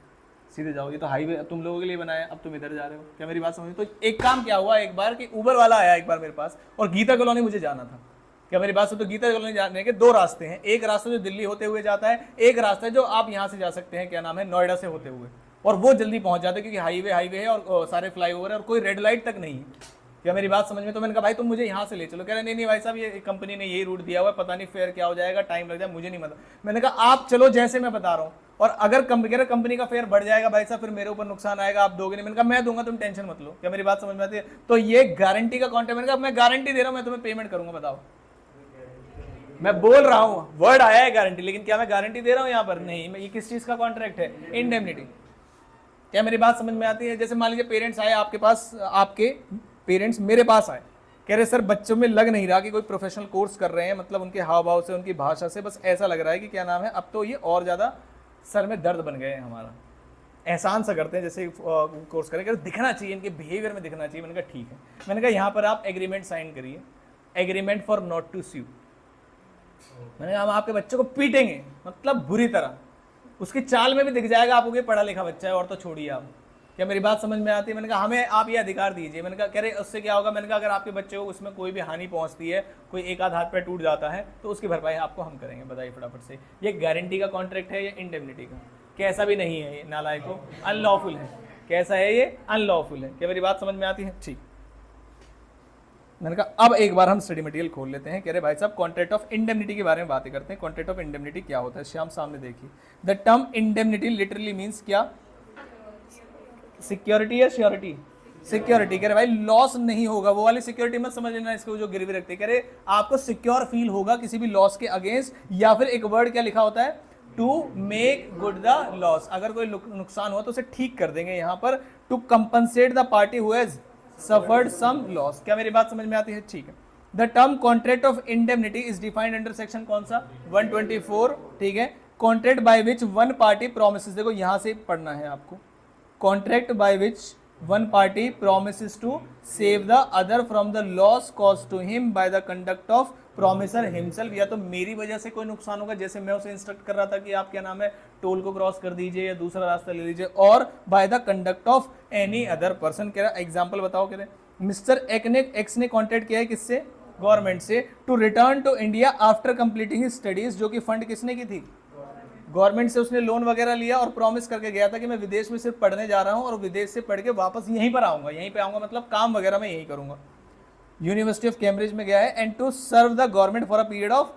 सीधे जाओ, ये तो हाईवे तुम लोगों के लिए बनाया, अब तुम इधर जा रहे हो। क्या मेरी बात समझ? तो एक काम क्या हुआ एक बार कि उबर वाला आया एक बार मेरे पास, और गीता कॉलोनी मुझे जाना था। क्या मेरी बात सुन? तो गीता कॉलोनी जाने के 2 रास्ते हैं, एक रास्ता जो दिल्ली होते हुए जाता है, एक रास्ता है जो आप यहाँ से जा सकते हैं, क्या नाम है, नोएडा से होते हुए, और वो जल्दी पहुंच जाते हैं क्योंकि हाईवे है और सारे फ्लाईओवर है और कोई रेड लाइट तक नहीं है। क्या मेरी बात समझ में? तो मैंने कहा भाई तुम मुझे यहाँ से ले चलो। कह रहे नहीं भाई साहब ये कंपनी ने यही रूट दिया हुआ है, पता नहीं फेयर क्या हो जाएगा, टाइम लग जाए, मुझे नहीं मतलब। मैंने कहा आप चलो जैसे मैं बता रहा हूँ, और अगर कंपनी का फेयर बढ़ जाएगा भाई साहब फिर मेरे ऊपर नुकसान आएगा, आप दोगे नहीं। मैंने कहा मैं दूंगा, तुम टेंशन मत लो। क्या मेरी बात समझ में आती है? तो ये गारंटी का कॉन्ट्रैक्ट, मैंने कहा मैं गारंटी दे रहा हूँ, मैं तुम्हें पेमेंट करूंगा, बताओ। मैं बोल रहा हूँ वर्ड आया है गारंटी, लेकिन क्या मैं गारंटी दे रहा हूँ यहाँ पर? नहीं। मैं ये किस चीज का कॉन्ट्रैक्ट है? इंडेमनिटी। क्या मेरी बात समझ में आती है? जैसे मान लीजिए पेरेंट्स आए आपके पास, आपके पेरेंट्स मेरे पास आए, कह रहे सर बच्चों में लग नहीं रहा कि कोई प्रोफेशनल कोर्स कर रहे हैं, मतलब उनके हाव भाव से, उनकी भाषा से बस ऐसा लग रहा है कि क्या नाम है, अब तो ये और ज़्यादा सर में दर्द बन गए हैं हमारा। एहसान सा करते हैं जैसे कोर्स करें, दिखना चाहिए, इनके बिहेवियर में दिखना चाहिए। मैंने कहा ठीक है। मैंने कहा यहाँ पर आप एग्रीमेंट साइन करिए, एग्रीमेंट फॉर नॉट टू स्यू। मैंने कहा हम आपके बच्चे को पीटेंगे, मतलब बुरी तरह, उसकी चाल में भी दिख जाएगा आपको कि पढ़ा लिखा बच्चा है, और तो छोड़िए आप। क्या मेरी बात समझ में आती है? मैंने कहा हमें आप ये अधिकार दीजिए। मैंने कहा कह रहे उससे क्या होगा? मैंने कहा अगर आपके बच्चे को उसमें कोई भी हानि पहुंचती है, कोई एक आध हाथ पे टूट जाता है, तो उसकी भरपाई आपको हम करेंगे। बताइए फटाफट से, ये गारंटी का कॉन्ट्रैक्ट है या इंडेमनिटी का? कैसा भी नहीं है ये, नालायक को, अनलॉफुल है। कैसा है ये? अनलॉफुल है। क्या मेरी बात समझ में आती है? ठीक। मैंने कहा अब एक बार हम स्टडी मटेरियल खोल लेते हैं। कह रहे भाई साहब कॉन्ट्रैक्ट ऑफ इंडेमनिटी के बारे में बातें करते हैं। कॉन्ट्रैक्ट ऑफ इंडेमनिटी क्या होता है? श्याम सामने देखिए, the term indemnity literally means क्या? सिक्योरिटी या श्योरिटी? सिक्योरिटी। कह रहे भाई लॉस नहीं होगा, वो वाली सिक्योरिटी मत समझ लेना इसको जो गिरवी रखते। कह रहे आपको सिक्योर फील होगा किसी भी लॉस के अगेंस्ट, या फिर एक वर्ड क्या लिखा होता है? To make good the loss. अगर कोई नुकसान हुआ तो उसे ठीक कर देंगे यहाँ पर, to compensate the party who has suffered some loss. क्या मेरी बात समझ में आती है? ठीक है। The term contract of indemnity is defined under section कौन सा? 124। ठीक है। Contract by which one party promises, देखो यहां से पढ़ना है आपको, contract by which one party promises to save the other from the loss caused to him by the conduct of promiser himself. या तो मेरी वजह से कोई नुकसान होगा, जैसे मैं उसे इंस्ट्रक्ट कर रहा था कि आप क्या नाम है टोल को क्रॉस कर दीजिए या दूसरा रास्ता ले लीजिए, और bye the conduct of any other person. कह रहा एग्जांपल बताओ। कह रहे मिस्टर एक्स ने कॉन्टेक्ट किया है किससे? गवर्नमेंट से, to return to India after completing his studies. जो कि फंड किसने की थी? गवर्नमेंट से उसने लोन वगैरह लिया और प्रॉमिस करके गया था कि मैं विदेश में सिर्फ पढ़ने जा रहा हूं और विदेश से पढ़ के वापस यहीं पर आऊंगा, यहीं पे आऊंगा मतलब काम वगैरह मैं यहीं करूंगा। यूनिवर्सिटी ऑफ कैम्ब्रिज में गया है, and to serve the government for a period of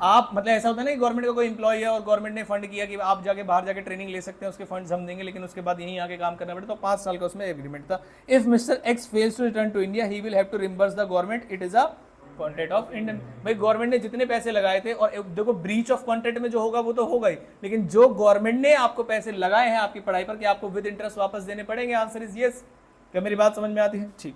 आप मतलब ऐसा होता है ना कि गवर्नमेंट का कोई एम्प्लॉय है और गवर्नमेंट ने फंड किया कि आप जाके बाहर जाके ट्रेनिंग ले सकते हैं, उसके फंड्स हम देंगे, लेकिन उसके बाद यहीं आके काम करना पड़े, तो 5 साल का उसमें एग्रीमेंट था। If Mister X fails to return to India he will have to reimburse the government, it is a contract of indemnity. भाई गवर्नमेंट ने जितने पैसे लगाए थे, और देखो ब्रीच ऑफ कॉन्ट्रैक्ट में जो होगा वो तो होगा ही, लेकिन जो गवर्नमेंट ने आपको पैसे लगाए हैं आपकी पढ़ाई पर, कि आपको विद इंटरेस्ट वापस देने पड़ेंगे, आंसर इज यस। क्या मेरी बात समझ में आती है? ठीक।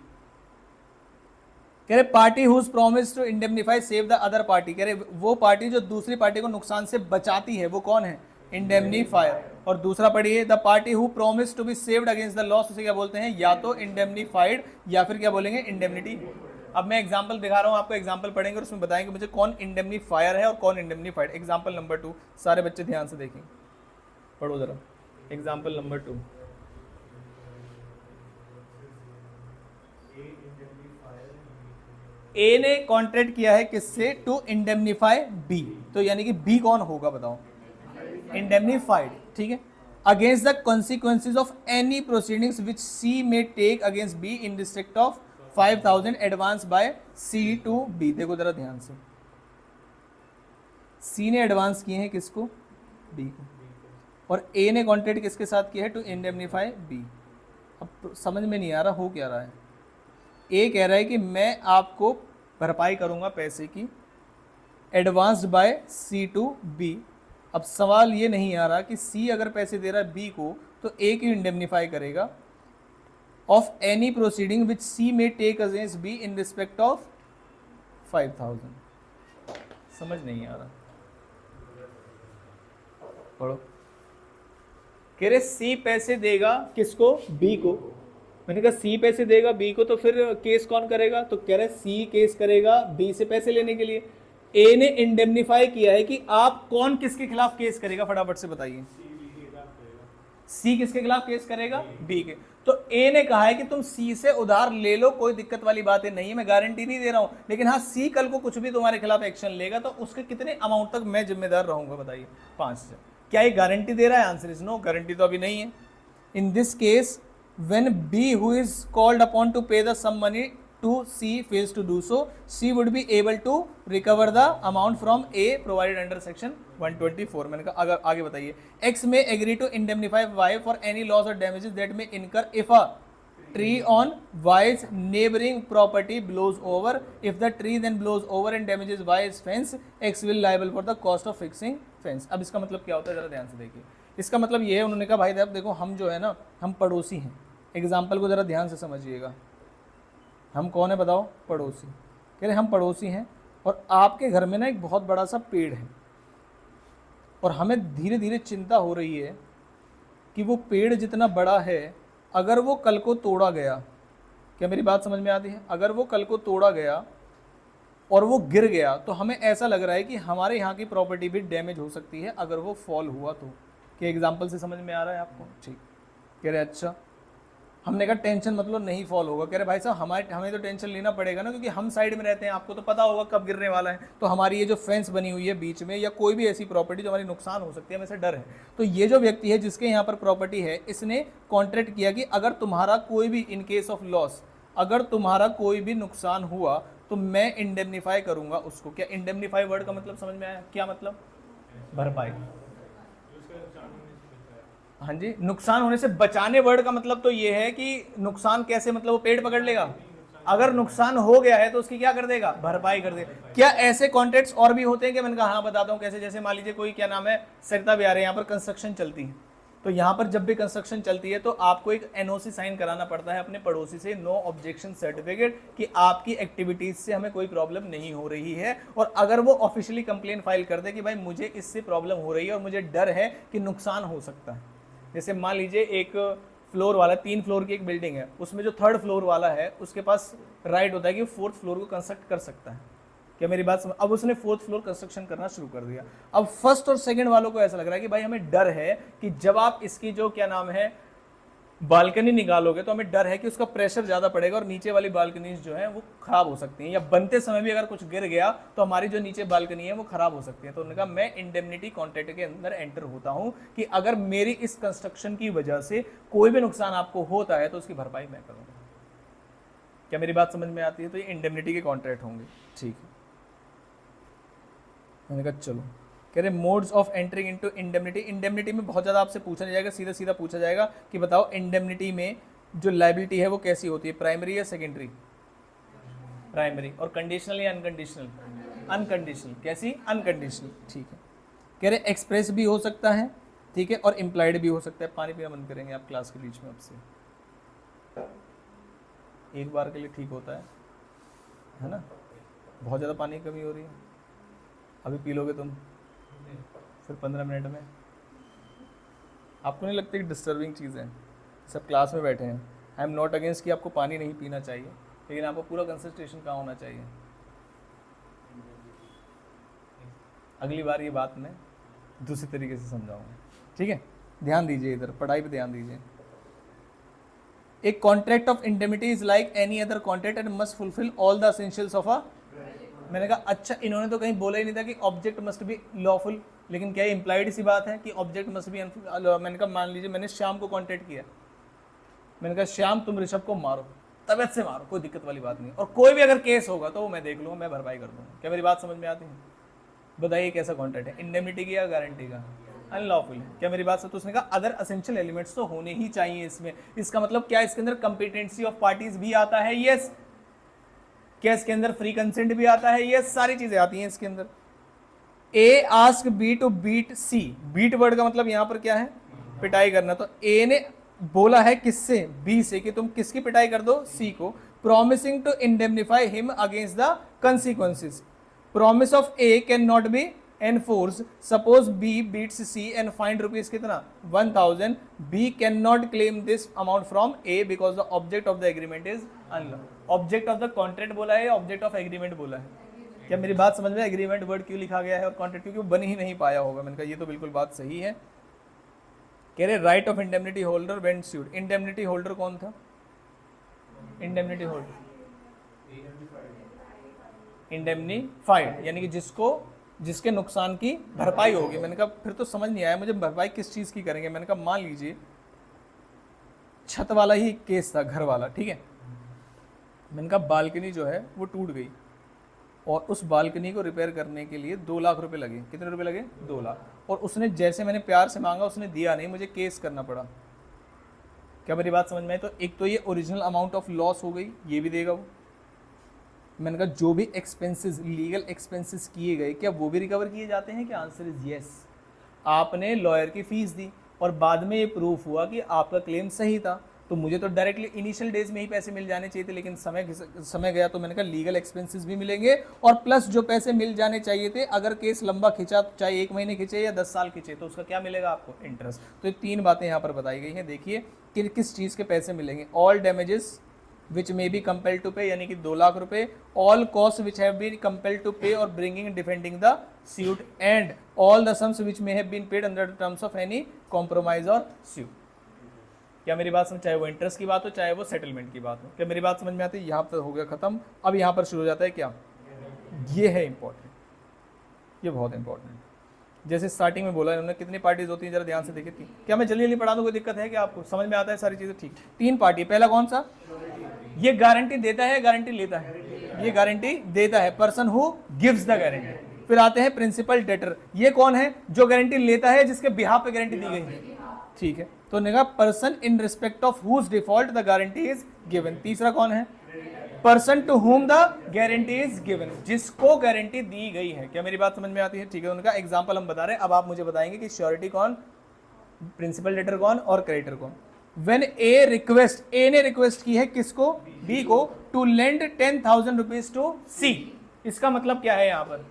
कह रहे party whose promise to indemnify save the other party, कह रहे वो पार्टी जो दूसरी पार्टी को नुकसान से बचाती है वो कौन है? इंडेमनीफायर। और दूसरा पढ़िए, the party who promise to be saved against the loss, उसे क्या बोलते हैं? या तो इंडेमनीफाइड या फिर क्या बोलेंगे? इंडेमनिटी। अब मैं एग्जांपल दिखा रहा हूं आपको, एग्जांपल पढ़ेंगे और उसमें बताएंगे मुझे कौन इंडेमनीफायर है और कौन इंडेमनीफाइड। एग्जांपल नंबर 2, सारे बच्चे ध्यान से देखें, पढ़ो जरा। एग्जांपल नंबर 2, ए ने कॉन्ट्रैक्ट किया है किससे? टू इंडेमनीफाई बी, तो यानी कि बी कौन होगा बताओ? इंडेमनीफाइड, ठीक है। Against the consequences of any proceedings which C may take against B in respect of 5000 advance by C to B. देखो जरा ध्यान से, सी ने एडवांस किए हैं किसको? बी को, और ए ने कॉन्ट्रैक्ट किसके साथ किया है? To indemnify B. अब समझ में नहीं आ रहा हो क्या रहा है। ए कह रहा है कि मैं आपको भरपाई करूंगा पैसे की, advanced by C to B. अब सवाल ये नहीं आ रहा कि सी अगर पैसे दे रहा है बी को तो ए क्यों इंडेमनीफाई करेगा? Of any proceeding which C may take against B in respect of 5000। समझ नहीं आ रहा, पढ़ो। कह रहे सी पैसे देगा किसको? बी को। मैंने कहा सी पैसे देगा बी को, तो फिर केस कौन करेगा? तो कह रहे सी केस करेगा बी से पैसे लेने के लिए। ए ने इंडेमनीफाई किया है कि आप कौन किसके खिलाफ केस करेगा? फटाफट से बताइए। सी किसके खिलाफ केस करेगा? बी के। तो ए ने कहा है कि तुम सी से उधार ले लो, कोई दिक्कत वाली बात नहीं है, मैं गारंटी नहीं दे रहा हूं, लेकिन हाँ सी कल को कुछ भी तुम्हारे खिलाफ एक्शन लेगा तो उसके कितने अमाउंट तक मैं जिम्मेदार रहूंगा? बताइए। 5 से। क्या ये गारंटी दे रहा है? आंसर इज नो, गारंटी तो अभी नहीं है। In this case when B who is called upon to pay the sum money to C fails to do so, C would be able to recover the amount from A provided under section 124। मैंने कहा अगर आगे बताइए। X may agree to indemnify Y for any loss or damages that may incur if a tree on Y's neighboring property blows over. If the tree then blows over and damages Y's fence, X will liable for the cost of fixing fence। अब इसका मतलब क्या होता है? जरा ध्यान से देखिए। इसका मतलब ये है, उन्होंने कहा भाई साहब देखो हम जो है ना, हम पड़ोसी हैं। एग्जाम्पल को ज़रा ध्यान से समझिएगा। हम कौन है बताओ? पड़ोसी। कह रहे हम पड़ोसी हैं और आपके घर में ना एक बहुत बड़ा सा पेड़ है, और हमें धीरे धीरे चिंता हो रही है कि वो पेड़ जितना बड़ा है अगर वो कल को तोड़ा गया, क्या मेरी बात समझ में आती है? अगर वो कल को तोड़ा गया और वो गिर गया तो हमें ऐसा लग रहा है कि हमारे यहाँ की प्रॉपर्टी भी डैमेज हो सकती है अगर वो फॉल हुआ तो। क्या एग्जाम्पल से समझ में आ रहा है आपको? ठीक। कह रहे अच्छा। हमने कहा टेंशन मतलब नहीं फॉल होगा। कह रहे भाई साहब हमें तो टेंशन लेना पड़ेगा ना, क्योंकि हम साइड में रहते हैं, आपको तो पता होगा कब गिरने वाला है। तो हमारी ये जो फेंस बनी हुई है बीच में, या कोई भी ऐसी प्रॉपर्टी जो हमारी नुकसान हो सकती है, हमें से डर है। तो ये जो व्यक्ति है जिसके यहाँ पर प्रॉपर्टी है, इसने कॉन्ट्रैक्ट किया कि अगर तुम्हारा कोई भी इन केस ऑफ लॉस, अगर तुम्हारा कोई भी नुकसान हुआ तो मैं इंडेमनीफाई करूंगा उसको। क्या इंडेमनीफाई वर्ड का मतलब समझ में आया? क्या मतलब? भरपाई। हाँ जी, नुकसान होने से बचाने वर्ड का मतलब तो ये है कि नुकसान कैसे, मतलब वो पेड़ पकड़ लेगा। अगर नुकसान हो गया है तो उसकी क्या कर देगा? भरपाई कर देगा। क्या ऐसे कॉन्ट्रैक्ट्स और भी होते हैं? कि मैंने कहा हाँ बताता हूँ कैसे। जैसे मान लीजिए कोई क्या नाम है, सरिता बिहार है, यहाँ पर कंस्ट्रक्शन चलती है, तो यहाँ पर जब भी कंस्ट्रक्शन चलती है तो आपको एक एनओसी साइन कराना पड़ता है अपने पड़ोसी से, नो ऑब्जेक्शन सर्टिफिकेट, कि आपकी एक्टिविटीज से हमें कोई प्रॉब्लम नहीं हो रही है। और अगर वो ऑफिशियली कंप्लेन फाइल कर दे कि भाई मुझे इससे प्रॉब्लम हो रही है और मुझे डर है कि नुकसान हो सकता है। जैसे मान लीजिए एक फ्लोर वाला, 3 फ्लोर की एक बिल्डिंग है, उसमें जो 3rd फ्लोर वाला है उसके पास राइट होता है कि 4th फ्लोर को कंस्ट्रक्ट कर सकता है। क्या मेरी बात समझ? अब उसने 4th फ्लोर कंस्ट्रक्शन करना शुरू कर दिया। अब 1st और 2nd वालों को ऐसा लग रहा है कि भाई हमें डर है कि जब आप इसकी जो क्या नाम है बालकनी निकालोगे तो हमें डर है कि उसका प्रेशर ज़्यादा पड़ेगा और नीचे वाली बालकनीज जो है वो खराब हो सकती हैं, या बनते समय भी अगर कुछ गिर गया तो हमारी जो नीचे बालकनी है वो खराब हो सकती है। तो उन्होंने कहा मैं इंडेमनिटी कॉन्ट्रैक्ट के अंदर एंटर होता हूं कि अगर मेरी इस कंस्ट्रक्शन की वजह से कोई भी नुकसान आपको होता है तो उसकी भरपाई मैं करूँगा। क्या मेरी बात समझ में आती है? तो ये इंडेमनिटी के कॉन्ट्रैक्ट होंगे। ठीक है, मैंने कहा चलो। कह रहे modes of entering into indemnity. Indemnity में बहुत ज़्यादा आपसे पूछा नहीं जाएगा, सीधा सीधा पूछा जाएगा कि बताओ इंडेमनिटी में जो लाइबिलिटी है वो कैसी होती है, प्राइमरी या सेकेंडरी? प्राइमरी। और कंडीशनल या अनकंडीशनल? अनकंडीशनल। कैसी? अनकंडीशनल। ठीक है। कह रहे एक्सप्रेस भी हो सकता है, ठीक है, और इम्प्लाइड भी हो सकता है। पानी पीना बंद करेंगे आप क्लास के बीच में आपसे, एक बार के लिए ठीक होता है ना? बहुत ज़्यादा पानी की कमी हो रही है, अभी पी लोगे तुम फिर 15 मिनट में। आपको नहीं लगता कि डिस्टर्बिंग चीज़ है? सब क्लास में बैठे हैं, आई एम नॉट अगेंस्ट कि आपको पानी नहीं पीना चाहिए, लेकिन आपको पूरा कंसंट्रेशन कहाँ होना चाहिए। अगली बार ये बात मैं दूसरे तरीके से समझाऊंगा, ठीक है? ध्यान दीजिए, इधर पढ़ाई पे ध्यान दीजिए। एक contract of indemnity is like any other contract and must fulfil all the essentials of a. मैंने कहा अच्छा, इन्होंने तो कहीं बोला ही नहीं था कि ऑब्जेक्ट मस्ट बी लॉफुल, लेकिन क्या इम्प्लाइड सी बात है कि ऑब्जेक्ट मस्ट बी। मैंने कहा मान लीजिए मैंने श्याम को कॉन्टैक्ट किया, मैंने कहा श्याम तुम ऋषभ को मारो, तबियत से मारो, कोई दिक्कत वाली बात नहीं, और कोई भी अगर केस होगा तो वो मैं देख लूँगा, मैं भरपाई कर दूँगा। क्या मेरी बात समझ में आती है? बताइए कैसा कॉन्ट्रैक्ट है, इंडेमिटी की या गारंटी का? अनलॉफुल। क्या मेरी बात से? तो उसने कहा अदर एसेंशियल एलिमेंट्स तो होने ही चाहिए इसमें। इसका मतलब क्या इसके अंदर कंपिटेंसी ऑफ पार्टीज भी आता है? यस। क्या इसके अंदर फ्री कंसेंट भी आता है? यस। सारी चीजें आती हैं इसके अंदर। A ask B to beat C. Beat word का मतलब यहां पर क्या है? पिटाई करना। तो ए ने बोला है किससे? बी से, कि तुम किसकी पिटाई कर दो? सी को। Promising to indemnify him against the consequences. Promise of A can not be enforced. Suppose B beats C and find rupees कितना? 1000. B cannot claim this amount from A because the object of the agreement is unlawful. Object of the contract बोला है या object of agreement बोला है? क्या मेरी बात समझ में? agreement word क्यों लिखा गया है और contract क्योंकि वो बन ही नहीं पाया होगा। मैंने कहा ये तो बिल्कुल बात सही है। कह रहे right of indemnity holder when sued. Indemnity holder कौन था? इंडेमनिटी होल्डर इंडेमनीफाइड, यानी कि जिसके नुकसान की भरपाई होगी। मैंने कहा फिर तो समझ नहीं आया मुझे, भरपाई किस चीज़ की करेंगे? मैंने कहा मान लीजिए छत वाला ही केस था, घर वाला, ठीक है। मैंने कहा बालकनी जो है वो टूट गई और उस बालकनी को रिपेयर करने के लिए 2 लाख रुपए लगे। कितने रुपए लगे? 2 लाख। और उसने जैसे मैंने प्यार से मांगा उसने दिया नहीं, मुझे केस करना पड़ा। क्या मेरी बात समझ में आई? तो एक तो ये ओरिजिनल अमाउंट ऑफ लॉस हो गई, ये भी देगा वो। मैंने कहा जो भी एक्सपेंसेस, लीगल एक्सपेंसेस किए गए, क्या वो भी रिकवर किए जाते हैं? क्या? Answer is yes. आपने लॉयर की फीस दी और बाद में ये प्रूफ हुआ कि आपका क्लेम सही था, तो मुझे तो डायरेक्टली इनिशियल डेज में ही पैसे मिल जाने चाहिए थे, लेकिन समय गया तो मैंने कहा लीगल एक्सपेंसेस भी मिलेंगे और प्लस जो पैसे मिल जाने चाहिए थे, अगर केस लंबा खिंचा, चाहे 1 महीने खिंचे या 10 साल खिंचे, तो उसका क्या मिलेगा आपको? इंटरेस्ट। तो ये 3 बातें यहाँ पर बताई गई हैं। देखिए कि किस चीज़ के पैसे मिलेंगे। All damages which may be compelled to pay, यानी कि 2 लाख रुपए। all costs which have been compelled to pay or bringing defending the suit, and all the sums which may have been paid under the terms of any compromise or suit। क्या मेरी बात समझ? चाहे वो इंटरेस्ट की बात हो, चाहे वो सेटलमेंट की बात हो। क्या मेरी बात समझ में आती है? यहाँ पर हो गया खत्म। अब यहाँ पर शुरू हो जाता है क्या? ये है इंपॉर्टेंट, ये बहुत इंपॉर्टेंट। जैसे स्टार्टिंग में बोला इन्होंने, कितनी पार्टीज होती हैं जरा ध्यान से देखिए। 3। क्या मैं जल्दी जल्दी पढ़ा दूँ? कोई दिक्कत है क्या आपको? समझ में आता है सारी चीज़ें? ठीक। 3 पार्टी। पहला कौन सा? ये गारंटी देता है, गारंटी लेता है। ये गारंटी देता है, person who gives the guarantee. फिर आते हैं प्रिंसिपल डेटर। ये कौन है? जो गारंटी लेता है, जिसके बिहाफ पे गारंटी दी गई है, ठीक है। तो निगा person in respect of whose default the guarantee is given. तीसरा कौन है? Person to whom the guarantee is given, जिसको गारंटी दी गई है। क्या मेरी बात समझ में आती है? ठीक है। उनका एग्जाम्पल हम बता रहे हैं। अब आप मुझे बताएंगे कि श्योरिटी कौन, प्रिंसिपल डेटर कौन और क्रेडिटर कौन। When A request, A ने रिक्वेस्ट की है किसको? B को, to lend 10,000 rupees to C। इसका मतलब क्या है यहाँ पर?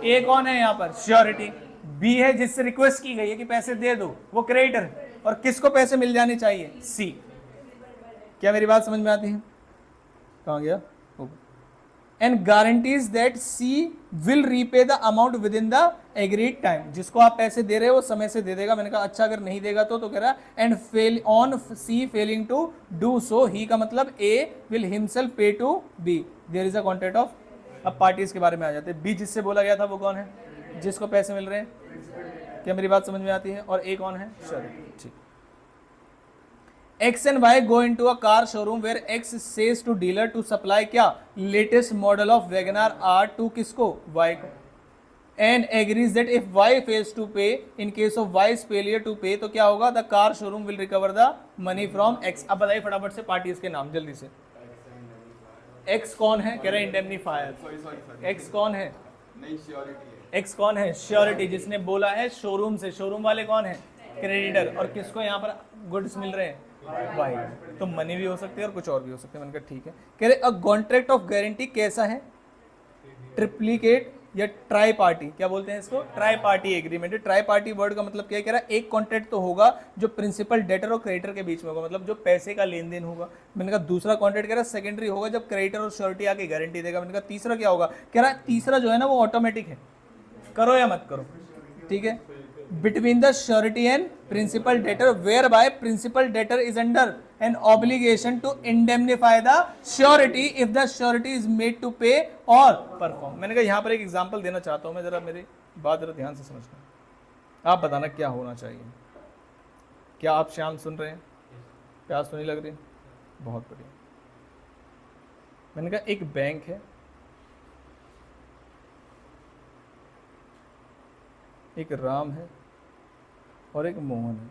A कौन है यहाँ पर? श्योरिटी। B है जिससे रिक्वेस्ट की गई है कि पैसे दे दो, वो क्रेडिटर। और किसको पैसे मिल जाने चाहिए? C। क्या मेरी बात समझ में आती है? कहाँ गया? And guarantees that C will repay the amount with in the agreed time. जिसको आप पैसे दे रहे हो वो समय से दे देगा। मैंने कहा अच्छा अगर नहीं देगा तो कह रहा and fail on C failing to do so, he का मतलब A will himself pay to B। There is a contract of. अब पार्टीज के बारे में आ जाते हैं। B जिससे बोला गया था वो कौन है? जिसको पैसे मिल रहे हैं। क्या मेरी बात समझ में आती है? और A कौन है? श्योरिटी। ठीक। X and Y go into a car showroom where X says to dealer to supply क्या? Latest model of WagonR R to किसको? Y को। And agrees that if Y fails to pay, in case of Y's failure to pay, तो क्या होगा, the car showroom will recover the money from X. अब बताइए फटाफट से पार्टीज के नाम जल्दी से। एक्स कौन है, कह रहे इंडेमनीफायर। सॉरी एक्स कौन है, नहीं श्योरिटी है। एक्स कौन है, श्योरिटी, जिसने बोला है शोरूम से। शोरूम वाले कौन है, क्रेडिटर। और किसको यहाँ पर गुड्स मिल रहे हैं, वाई। तो मनी भी हो सकती है और कुछ और भी हो सकते हैं। मैंने कहा ठीक है। कह रहे अ कॉन्ट्रैक्ट ऑफ गारंटी कैसा है, ट्रिप्लीकेट या ट्राई पार्टी, क्या बोलते हैं इसको, try party agreement. Try party word का मतलब क्या कह रहा है, एक कॉन्ट्रैक्ट तो होगा जो प्रिंसिपल, डेटर और क्रेडिटर के बीच में होगा, मतलब जो पैसे का लेन देन होगा। मैंने कहा दूसरा कॉन्ट्रैक्ट कह रहा है सेकेंडरी होगा जब क्रेडिटर और श्योरिटी आके गारंटी देगा। मैंने कहा तीसरा क्या होगा, कह रहा है तीसरा जो है ना वो ऑटोमेटिक है, करो या मत करो, ठीक है। Between the surety and principal debtor, whereby principal debtor is under an obligation to indemnify the surety if the surety is made to pay और परफॉर्म। मैंने कहा यहाँ पर एक एग्जांपल देना चाहता हूँ मैं, जरा मेरी बात जरा ध्यान से समझना, आप बताना क्या होना चाहिए। क्या आप श्याम सुन रहे हैं, प्यास तो नहीं लग रही, बहुत बढ़िया। मैंने कहा एक बैंक है, एक राम है और एक मोहन है।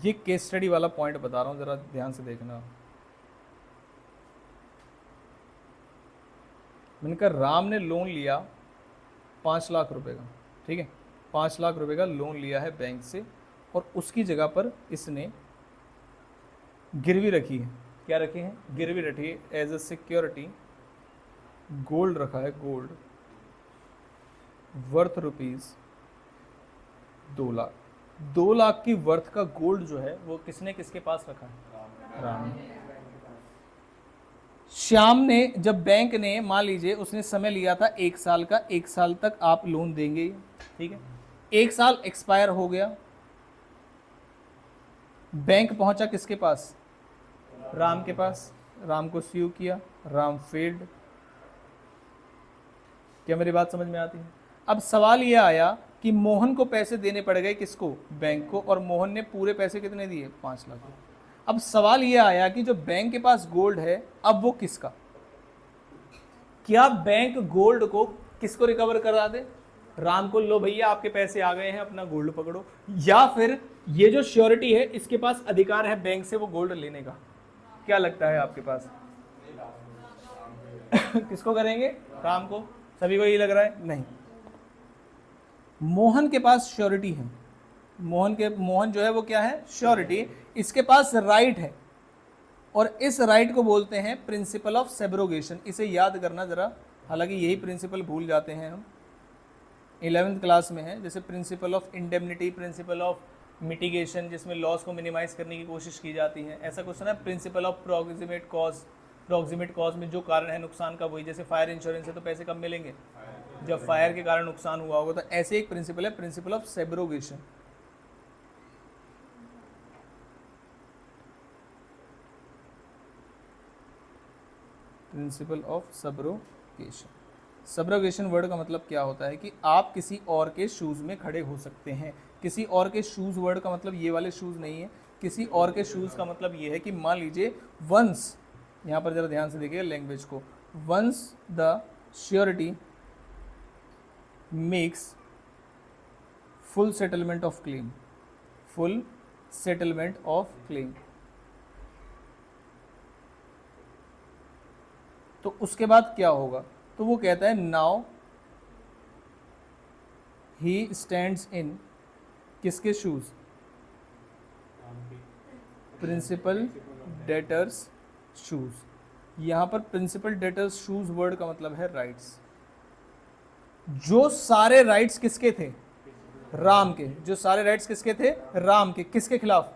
ये केस स्टडी वाला पॉइंट बता रहा हूं, जरा ध्यान से देखना। मैंने कहा राम ने लोन लिया 5 लाख रुपए का, ठीक है, 5 लाख रुपए का लोन लिया है बैंक से, और उसकी जगह पर इसने गिरवी रखी है। क्या रखी है, गिरवी रखी है एज ए सिक्योरिटी, गोल्ड रखा है, gold worth rupees 2 lakh. 2 lakh की वर्थ का गोल्ड जो है वो किसने किसके पास रखा है, राम ने। श्याम ने, जब बैंक ने मान लीजिए उसने समय लिया था 1 साल का, 1 साल तक आप लोन देंगे, ठीक है। 1 साल एक्सपायर हो गया, बैंक पहुंचा किसके पास, राम के पास। राम को स्यू किया, राम फेल्ड। क्या मेरी बात समझ में आती है। अब सवाल यह आया कि मोहन को पैसे देने पड़ गए, किसको, बैंक को, और मोहन ने पूरे पैसे कितने दिए, 5 लाख। अब सवाल यह आया कि जो बैंक के पास गोल्ड है अब वो किसका, क्या बैंक गोल्ड को किसको रिकवर करा दे, राम को, लो भैया आपके पैसे आ गए हैं, अपना गोल्ड पकड़ो, या फिर ये जो श्योरिटी है इसके पास अधिकार है बैंक से वो गोल्ड लेने का। क्या लगता है आपके पास किसको करेंगे, राम को। सभी को यही लग रहा है, नहीं, मोहन के पास श्योरिटी है, मोहन जो है वो क्या है, श्योरिटी, इसके पास राइट है, और इस राइट को बोलते हैं प्रिंसिपल ऑफ सेब्रोगेशन। इसे याद करना जरा, हालांकि यही प्रिंसिपल भूल जाते हैं हम, 11th क्लास में है, जैसे principle of indemnity, principle of mitigation, जिसमें लॉस को मिनिमाइज करने की कोशिश की जाती है, ऐसा कुछ ना। Principle of proximate cause, proximate cause में जो कारण है नुकसान का वही, जैसे फायर इंश्योरेंस है तो पैसे कब मिलेंगे, जब फायर के कारण नुकसान हुआ होगा। तो ऐसे एक प्रिंसिपल है, principle of subrogation. Principle of subrogation. Subrogation word का मतलब क्या होता है कि आप किसी और के शूज में खड़े हो सकते हैं। किसी और के शूज वर्ड का मतलब ये वाले शूज नहीं है, किसी और के शूज का मतलब ये है कि मान लीजिए वंस, यहाँ पर जरा ध्यान से देखिए लैंग्वेज को, once the surety makes full settlement of claim, full settlement of claim, तो उसके बाद क्या होगा, तो वो कहता है नाउ ही स्टैंड्स इन किसके शूज, प्रिंसिपल डेटर्स शूज। यहां पर प्रिंसिपल डेटर्स शूज वर्ड का मतलब है राइट्स। जो सारे राइट्स किसके थे, राम के, जो सारे राइट्स किसके थे, राम के, किसके खिलाफ,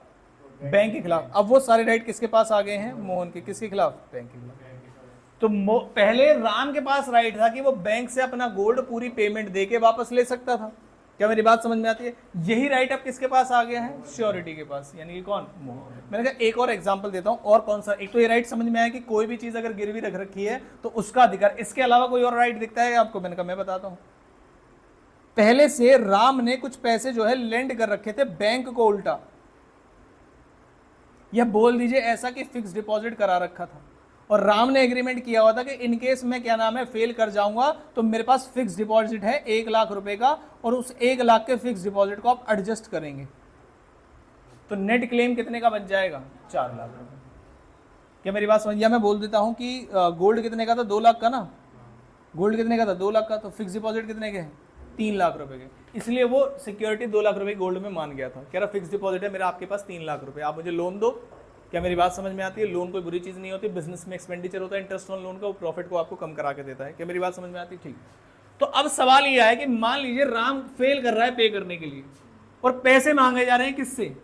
बैंक के खिलाफ। अब वो सारे राइट किसके पास आ गए हैं, मोहन के, किसके खिलाफ, बैंक के खिलाफ। तो पहले राम के पास राइट था कि वो बैंक से अपना गोल्ड पूरी पेमेंट देके वापस ले सकता था। क्या मेरी बात समझ में आती है। यही राइट अब किसके पास आ गया है, श्योरिटी के पास, यानी कि कौन, मोहन। मैंने कहा एक और एग्जांपल देता हूं, और कौन सा। एक तो ये राइट समझ में आया कि कोई भी चीज अगर गिरवी रख रखी है तो उसका अधिकार, इसके अलावा कोई और राइट दिखता है आपको। मैंने कहा मैं बताता हूं। पहले से राम ने कुछ पैसे जो है लेंड कर रखे थे बैंक को उल्टा, या बोल दीजिए ऐसा कि फिक्स डिपॉजिट करा रखा था, और राम ने एग्रीमेंट किया हुआ था कि इनकेस मैं क्या नाम है फेल कर जाऊंगा तो मेरे पास फिक्स डिपॉजिट है 1 लाख रुपए का, और उस 1 लाख के फिक्स डिपॉजिट को आप एडजस्ट करेंगे तो नेट क्लेम कितने का बच जाएगा? 4 लाख रुपए। क्या मेरी बात समझ? या मैं बोल देता हूं कि गोल्ड कितने का था? 2 लाख का ना, गोल्ड कितने का था? 2 लाख का, तो फिक्स डिपॉजिट कितने के हैं? 3 लाख रुपए के। इसलिए वो सिक्योरिटी 2 लाख रुपए गोल्ड में मान गया था, कह रहा फिक्स डिपॉजिट है मेरा आपके पास 3 लाख रुपए, आप मुझे लोन दो। क्या मेरी बात समझ में आती है? लोन कोई बुरी चीज़ नहीं होती, बिजनेस में एक्सपेंडिचर होता है इंटरेस्ट ऑन लोन का, वो प्रॉफिट को आपको कम करा के देता है। क्या मेरी बात समझ में आती है? ठीक। तो अब सवाल यह है कि मान लीजिए राम फेल कर रहा है पे करने के लिए और पैसे मांगे जा रहे हैं किससे?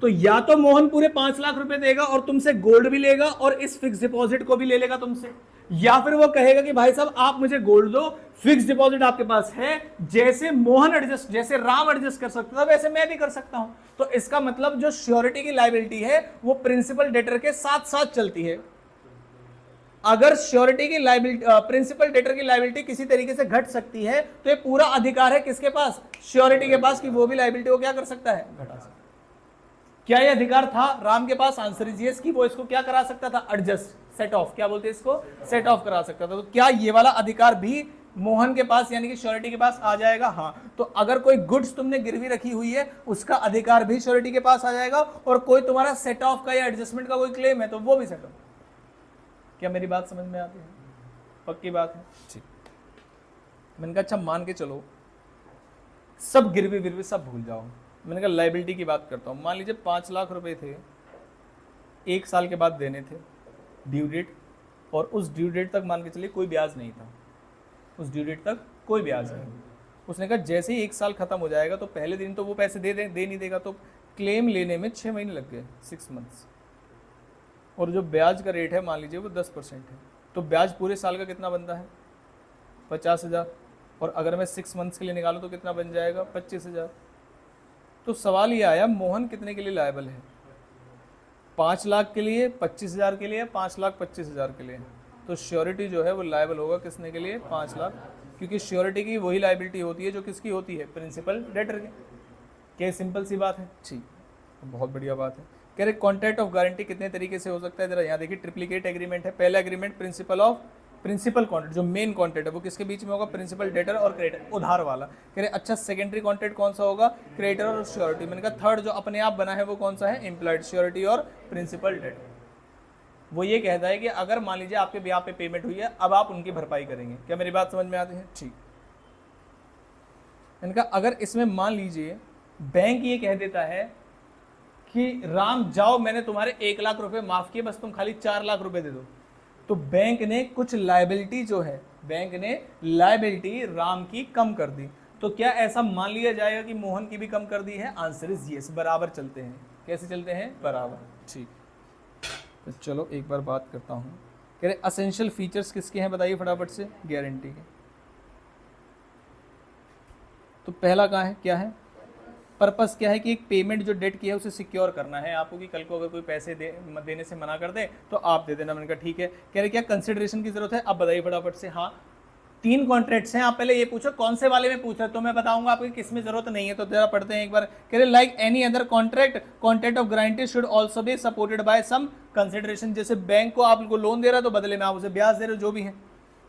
तो या तो मोहन पूरे 5 लाख रुपए देगा और तुमसे गोल्ड भी लेगा और इस फिक्स डिपॉजिट को भी ले लेगा तुमसे, या फिर वो कहेगा कि भाई साहब आप मुझे गोल्ड दो, फिक्स डिपॉजिट आपके पास है, जैसे मोहन एडजस्ट, जैसे राम एडजस्ट कर सकता था वैसे मैं भी कर सकता हूं। तो इसका मतलब जो श्योरिटी की लायबिलिटी है वो प्रिंसिपल डेटर के साथ साथ चलती है। अगर श्योरिटी की लायबिलिटी, प्रिंसिपल डेटर की लायबिलिटी किसी तरीके से घट सकती है तो ये पूरा अधिकार है किसके पास? श्योरिटी के पास, कि वो भी लायबिलिटी को क्या कर सकता है? घटा सकता है। क्या ये अधिकार था राम के पास? आंसर इज यस, कि वो इसको क्या करा सकता था? एडजस्ट, सेट ऑफ, क्या बोलते हैं इसको? सेट ऑफ करा सकता था। तो क्या ये वाला अधिकार भी मोहन के पास यानी कि श्योरिटी के पास आ जाएगा? हाँ। तो अगर कोई गुड्स तुमने गिरवी रखी हुई है उसका अधिकार भी श्योरिटी के पास आ जाएगा, और कोई तुम्हारा सेट ऑफ का या एडजस्टमेंट का कोई क्लेम है तो वो भी सेट ऑफ। क्या मेरी बात समझ में आती है? पक्की बात है? ठीक। मैंने कहा अच्छा मान के चलो सब गिरवी विरवी सब भूल जाओ, मैंने कहा लायबिलिटी की बात करता हूँ। मान लीजिए 5 लाख रुपए थे, 1 साल के बाद देने थे ड्यू डेट, और उस ड्यू डेट तक मान के चलिए कोई ब्याज नहीं था, उस ड्यू डेट तक कोई ब्याज नहीं। उसने कहा जैसे ही 1 साल खत्म हो जाएगा तो पहले दिन तो वो पैसे दे नहीं देगा, तो क्लेम लेने में 6 महीने लग गए, 6 मंथ्स। और जो ब्याज का रेट है मान लीजिए वो 10% है, तो ब्याज पूरे साल का कितना बनता है? 50,000। और अगर मैं 6 मंथ्स के लिए निकालूँ तो कितना बन जाएगा? 25,000। तो सवाल ये आया मोहन कितने के लिए लायबल है? 5 लाख के लिए, 25,000 के लिए, 5,25,000 के लिए। तो श्योरिटी जो है वो लायबल होगा किसने के लिए? 5 लाख, क्योंकि श्योरिटी की वही लायबिलिटी होती है जो किसकी होती है? प्रिंसिपल डेटर की। क्या सिंपल सी बात है? ठीक, बहुत बढ़िया बात है। कह रहे कॉन्ट्रैक्ट ऑफ गारंटी कितने तरीके से हो सकता है? जरा यहाँ देखिए, ट्रिप्लिकेट एग्रीमेंट है। पहला एग्रीमेंट प्रिंसिपल कॉन्ट्रैक्ट, जो मेन कॉन्ट्रैक्ट है वो किसके बीच में होगा? प्रिंसिपल डेटर और क्रेडिटर, उधार वाला। कह रहे अच्छा सेकेंडरी कॉन्ट्रैक्ट कौन सा होगा? क्रेडिटर और श्योरिटी। मैंने कहा थर्ड जो अपने आप बना है वो कौन सा है? एम्प्लॉयड श्योरिटी और प्रिंसिपल डेटर। वो ये कहता है कि अगर मान लीजिए आपके ब्याह पे पेमेंट हुई है, अब आप उनकी भरपाई करेंगे। क्या मेरी बात समझ में आती है? ठीक। मैंने कहा अगर इसमें मान लीजिए बैंक ये कह देता है कि राम जाओ मैंने तुम्हारे 1 लाख रुपए माफ किए, बस तुम खाली 4 लाख रुपए दे दो, तो बैंक ने कुछ लायबिलिटी जो है, बैंक ने लायबिलिटी राम की कम कर दी। तो क्या ऐसा मान लिया जाएगा कि मोहन की भी कम कर दी है? आंसर इज यस, बराबर चलते हैं। कैसे चलते हैं? बराबर। ठीक, तो चलो एक बार बात करता हूँ। कह रहे असेंशियल फीचर्स किसके हैं बताइए फटाफट से? गारंटी के। तो पहला कहाँ है? क्या है? पर्पस क्या है कि एक पेमेंट जो डेट की है उसे सिक्योर करना है आपको, कि कल को अगर कोई पैसे देने से मना कर दे तो आप दे देना। मैंने कहा ठीक है। कह रहे क्या कंसिडरेशन की जरूरत है? आप बताइए फटाफट से। हाँ, 3 कॉन्ट्रैक्ट्स हैं, आप पहले ये पूछो कौन से वाले में पूछ रहे, तो मैं बताऊंगा आपको किस में जरूरत नहीं है। तो जरा पढ़ते हैं एक बार। कह रहे like any other contract of guarantee should also be supported by some consideration. जैसे बैंक को आपको लोन दे रहा है तो बदले में आप उसे ब्याज दे रहे हो, जो भी है।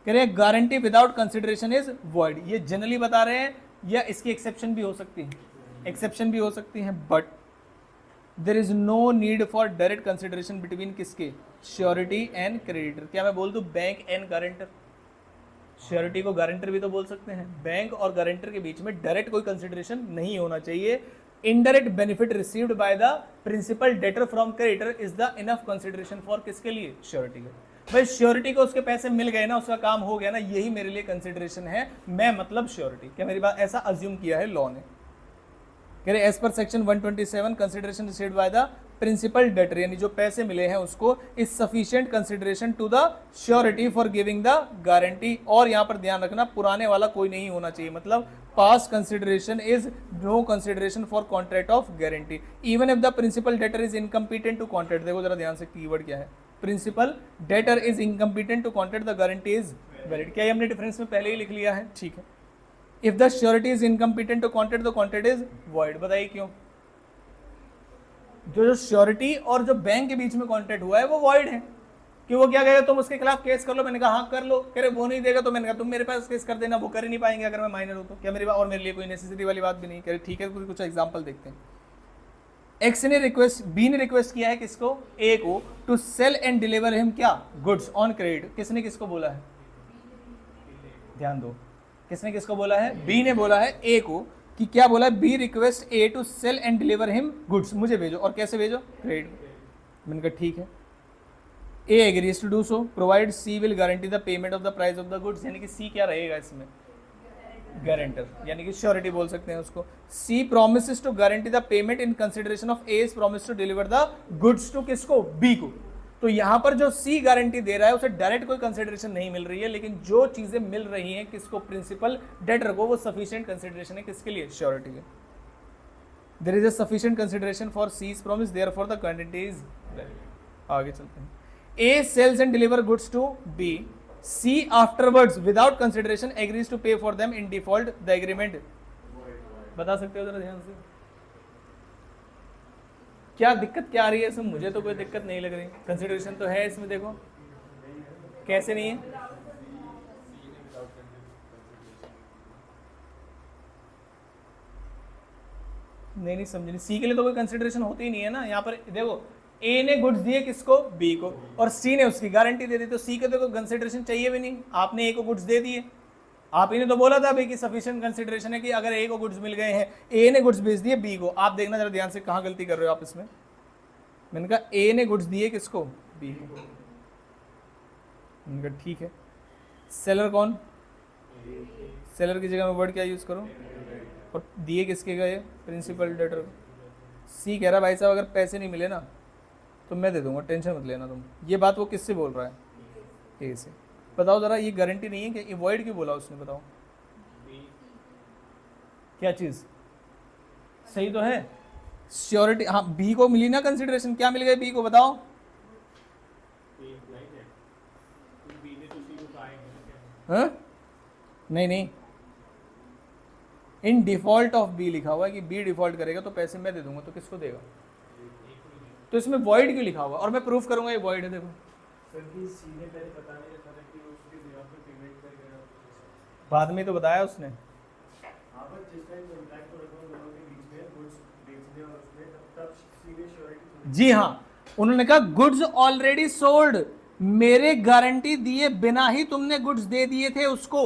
कह रहे guarantee without consideration is void. ये जनरली बता रहे हैं, या इसकी एक्सेप्शन भी हो सकती है, एक्सेप्शन भी हो सकती है, but there is no need for direct consideration between किसके? Surety and creditor. क्या मैं बोल दूं बैंक एंड गारंटर? श्योरिटी को गारंटर भी तो बोल सकते हैं। बैंक और गारंटर के बीच में डायरेक्ट कोई कंसिडरेशन नहीं होना चाहिए। Indirect benefit received by the principal debtor from creditor is the enough consideration for किसके लिए? श्योरिटी के। भाई श्योरिटी को उसके पैसे मिल गए ना, उसका काम हो गया ना, यही मेरे लिए कंसिडरेशन है, मैं मतलब श्योरिटी। क्या मेरी बात? ऐसा अज्यूम किया है लॉ ने। कह रहे as per section 127 consideration received by the principal debtor, यानी जो पैसे मिले हैं उसको is sufficient consideration to the surety for giving the guarantee. और यहाँ पर ध्यान रखना पुराने वाला कोई नहीं होना चाहिए, मतलब past consideration is no consideration for contract of guarantee even if the principal debtor is incompetent to contract. देखो जरा ध्यान से कीवर्ड क्या है? Principal debtor is incompetent to contract the guarantee is valid. क्या हमने डिफरेंस में पहले ही लिख लिया है? ठीक है। If the surety is incompetent to contract the contract is void. बताइए क्यों? जो श्योरिटी और जो बैंक के बीच में कॉन्ट्रैक्ट हुआ है वो वॉइड है, कि वो क्या कहेगा, तुम उसके खिलाफ केस कर लो। मैंने कहा हाँ कर लो। कह रहे वो नहीं देगा, तो मैंने कहा तुम मेरे पास केस कर देना, वो कर ही नहीं पाएंगे अगर मैं माइनर हूं तो। क्या मेरे और मेरे लिए कोई नेसेसिटी वाली बात भी नहीं। कह रहे ठीक है, कुछ एग्जाम्पल देखते हैं। एक्स ने रिक्वेस्ट, बी ने रिक्वेस्ट किया है किसको, ए को, to sell and deliver him क्या, गुड्स ऑन क्रेडिट। किसने किसको बोला है, ध्यान दो, किसने किसको बोला है, बी ने बोला है ए को कि क्या बोला है, B request A to sell and deliver him goods, मुझे भेजो, और कैसे भेजो, क्रेडिट। मैंने कहा ठीक है। A agrees to do so, provide C will guarantee the payment of the price of the goods, यानी कि सी क्या रहेगा इसमें, गारंटर, यानी कि श्योरिटी बोल सकते हैं उसको। C promises to guarantee the payment in consideration of A's promise to deliver the goods to किसको, बी को। तो यहां पर जो सी गारंटी दे रहा है उसे डायरेक्ट कोई कंसिडरेशन नहीं मिल रही है, लेकिन जो चीजें मिल रही हैं किसको, प्रिंसिपल डेटर को, वो सफिशिएंट कंसिडरेशन है किसके लिए, श्योरिटी के। There is a sufficient consideration for C's promise, therefore the quantity is valid. आगे चलते हैं। A sells and deliver goods to B, C afterwards without consideration agrees to pay for them in default the agreement। बता सकते हो जरा ध्यान से क्या दिक्कत क्या आ रही है इसमें, मुझे तो कोई दिक्कत नहीं लग रही। कंसिडरेशन तो है इसमें, देखो कैसे नहीं है, नहीं समझ, सी के लिए तो कोई कंसिडरेशन होती ही नहीं है ना। यहाँ पर देखो ए ने गुड्स दिए किसको, बी को, और सी ने उसकी गारंटी दे दी, तो सी के तो कोई कंसिडरेशन चाहिए भी नहीं। आपने ए को गुड्स दे दिए, आप ही ने तो बोला था भाई कि सफिशिएंट कंसिडरेशन है कि अगर ए को गुड्स मिल गए हैं, ए ने गुड्स भेज दिए बी को। आप देखना जरा ध्यान से कहाँ गलती कर रहे हो आप इसमें। मैंने कहा ए ने गुड्स दिए किसको, बी को। मैंने कहा ठीक है। सेलर कौन, सेलर की जगह में वर्ड क्या यूज करो, और दिए किसके गए, प्रिंसिपल डेटर। सी कह रहा भाई साहब अगर पैसे नहीं मिले ना तो मैं दे दूंगा, टेंशन मत लेना तुम। ये बात वो किससे बोल रहा है, ए से। बताओ जरा, ये गारंटी नहीं है कि अवॉइड क्यों बोला उसने, बताओ क्या चीज सही तो है, श्योरिटी। हाँ बी को मिली ना कंसिडरेशन, क्या मिल गया बी को, बताओ। हाँ? नहीं, इन डिफॉल्ट ऑफ बी लिखा हुआ है कि बी डिफॉल्ट करेगा तो पैसे मैं दे दूंगा, तो किसको देगा, तो इसमें वॉइड क्यों लिखा हुआ, और मैं प्रूफ करूंगा ये वॉइड है। देखो सर कि सी ने पहले बता नहीं रखा था कि उसके बिहाफ पे पेमेंट करेगा, बाद में तो बताया उसने। हाँ बट जिस टाइम कॉन्ट्रैक्ट हो रखा दोनों के बीच में गुड्स बेचने और उसमें, तब सी ने श्योरिटी, जी हाँ, उन्होंने कहा गुड्स ऑलरेडी सोल्ड, मेरे गारंटी दिए बिना ही तुमने गुड्स दे दिए थे उसको,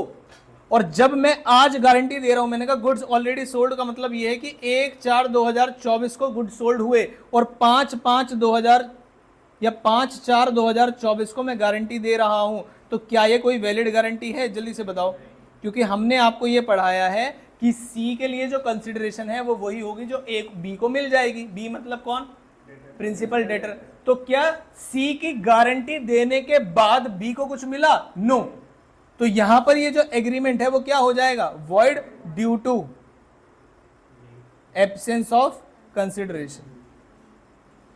और जब मैं आज गारंटी दे रहा हूं, मैंने कहा गुड्स ऑलरेडी सोल्ड का मतलब यह है कि 1/4/2024 को गुड्स सोल्ड हुए, और 5/5/2000 या 5/4/2024 को मैं गारंटी दे रहा हूं, तो क्या ये कोई वैलिड गारंटी है, जल्दी से बताओ। क्योंकि हमने आपको ये पढ़ाया है कि सी के लिए जो कंसिडरेशन है वो वही होगी जो एक बी को मिल जाएगी। बी मतलब कौन, प्रिंसिपल डेटर। तो क्या सी की गारंटी देने के बाद बी को कुछ मिला, नो। तो यहां पर ये जो एग्रीमेंट है वो क्या हो जाएगा, void due to absence of consideration.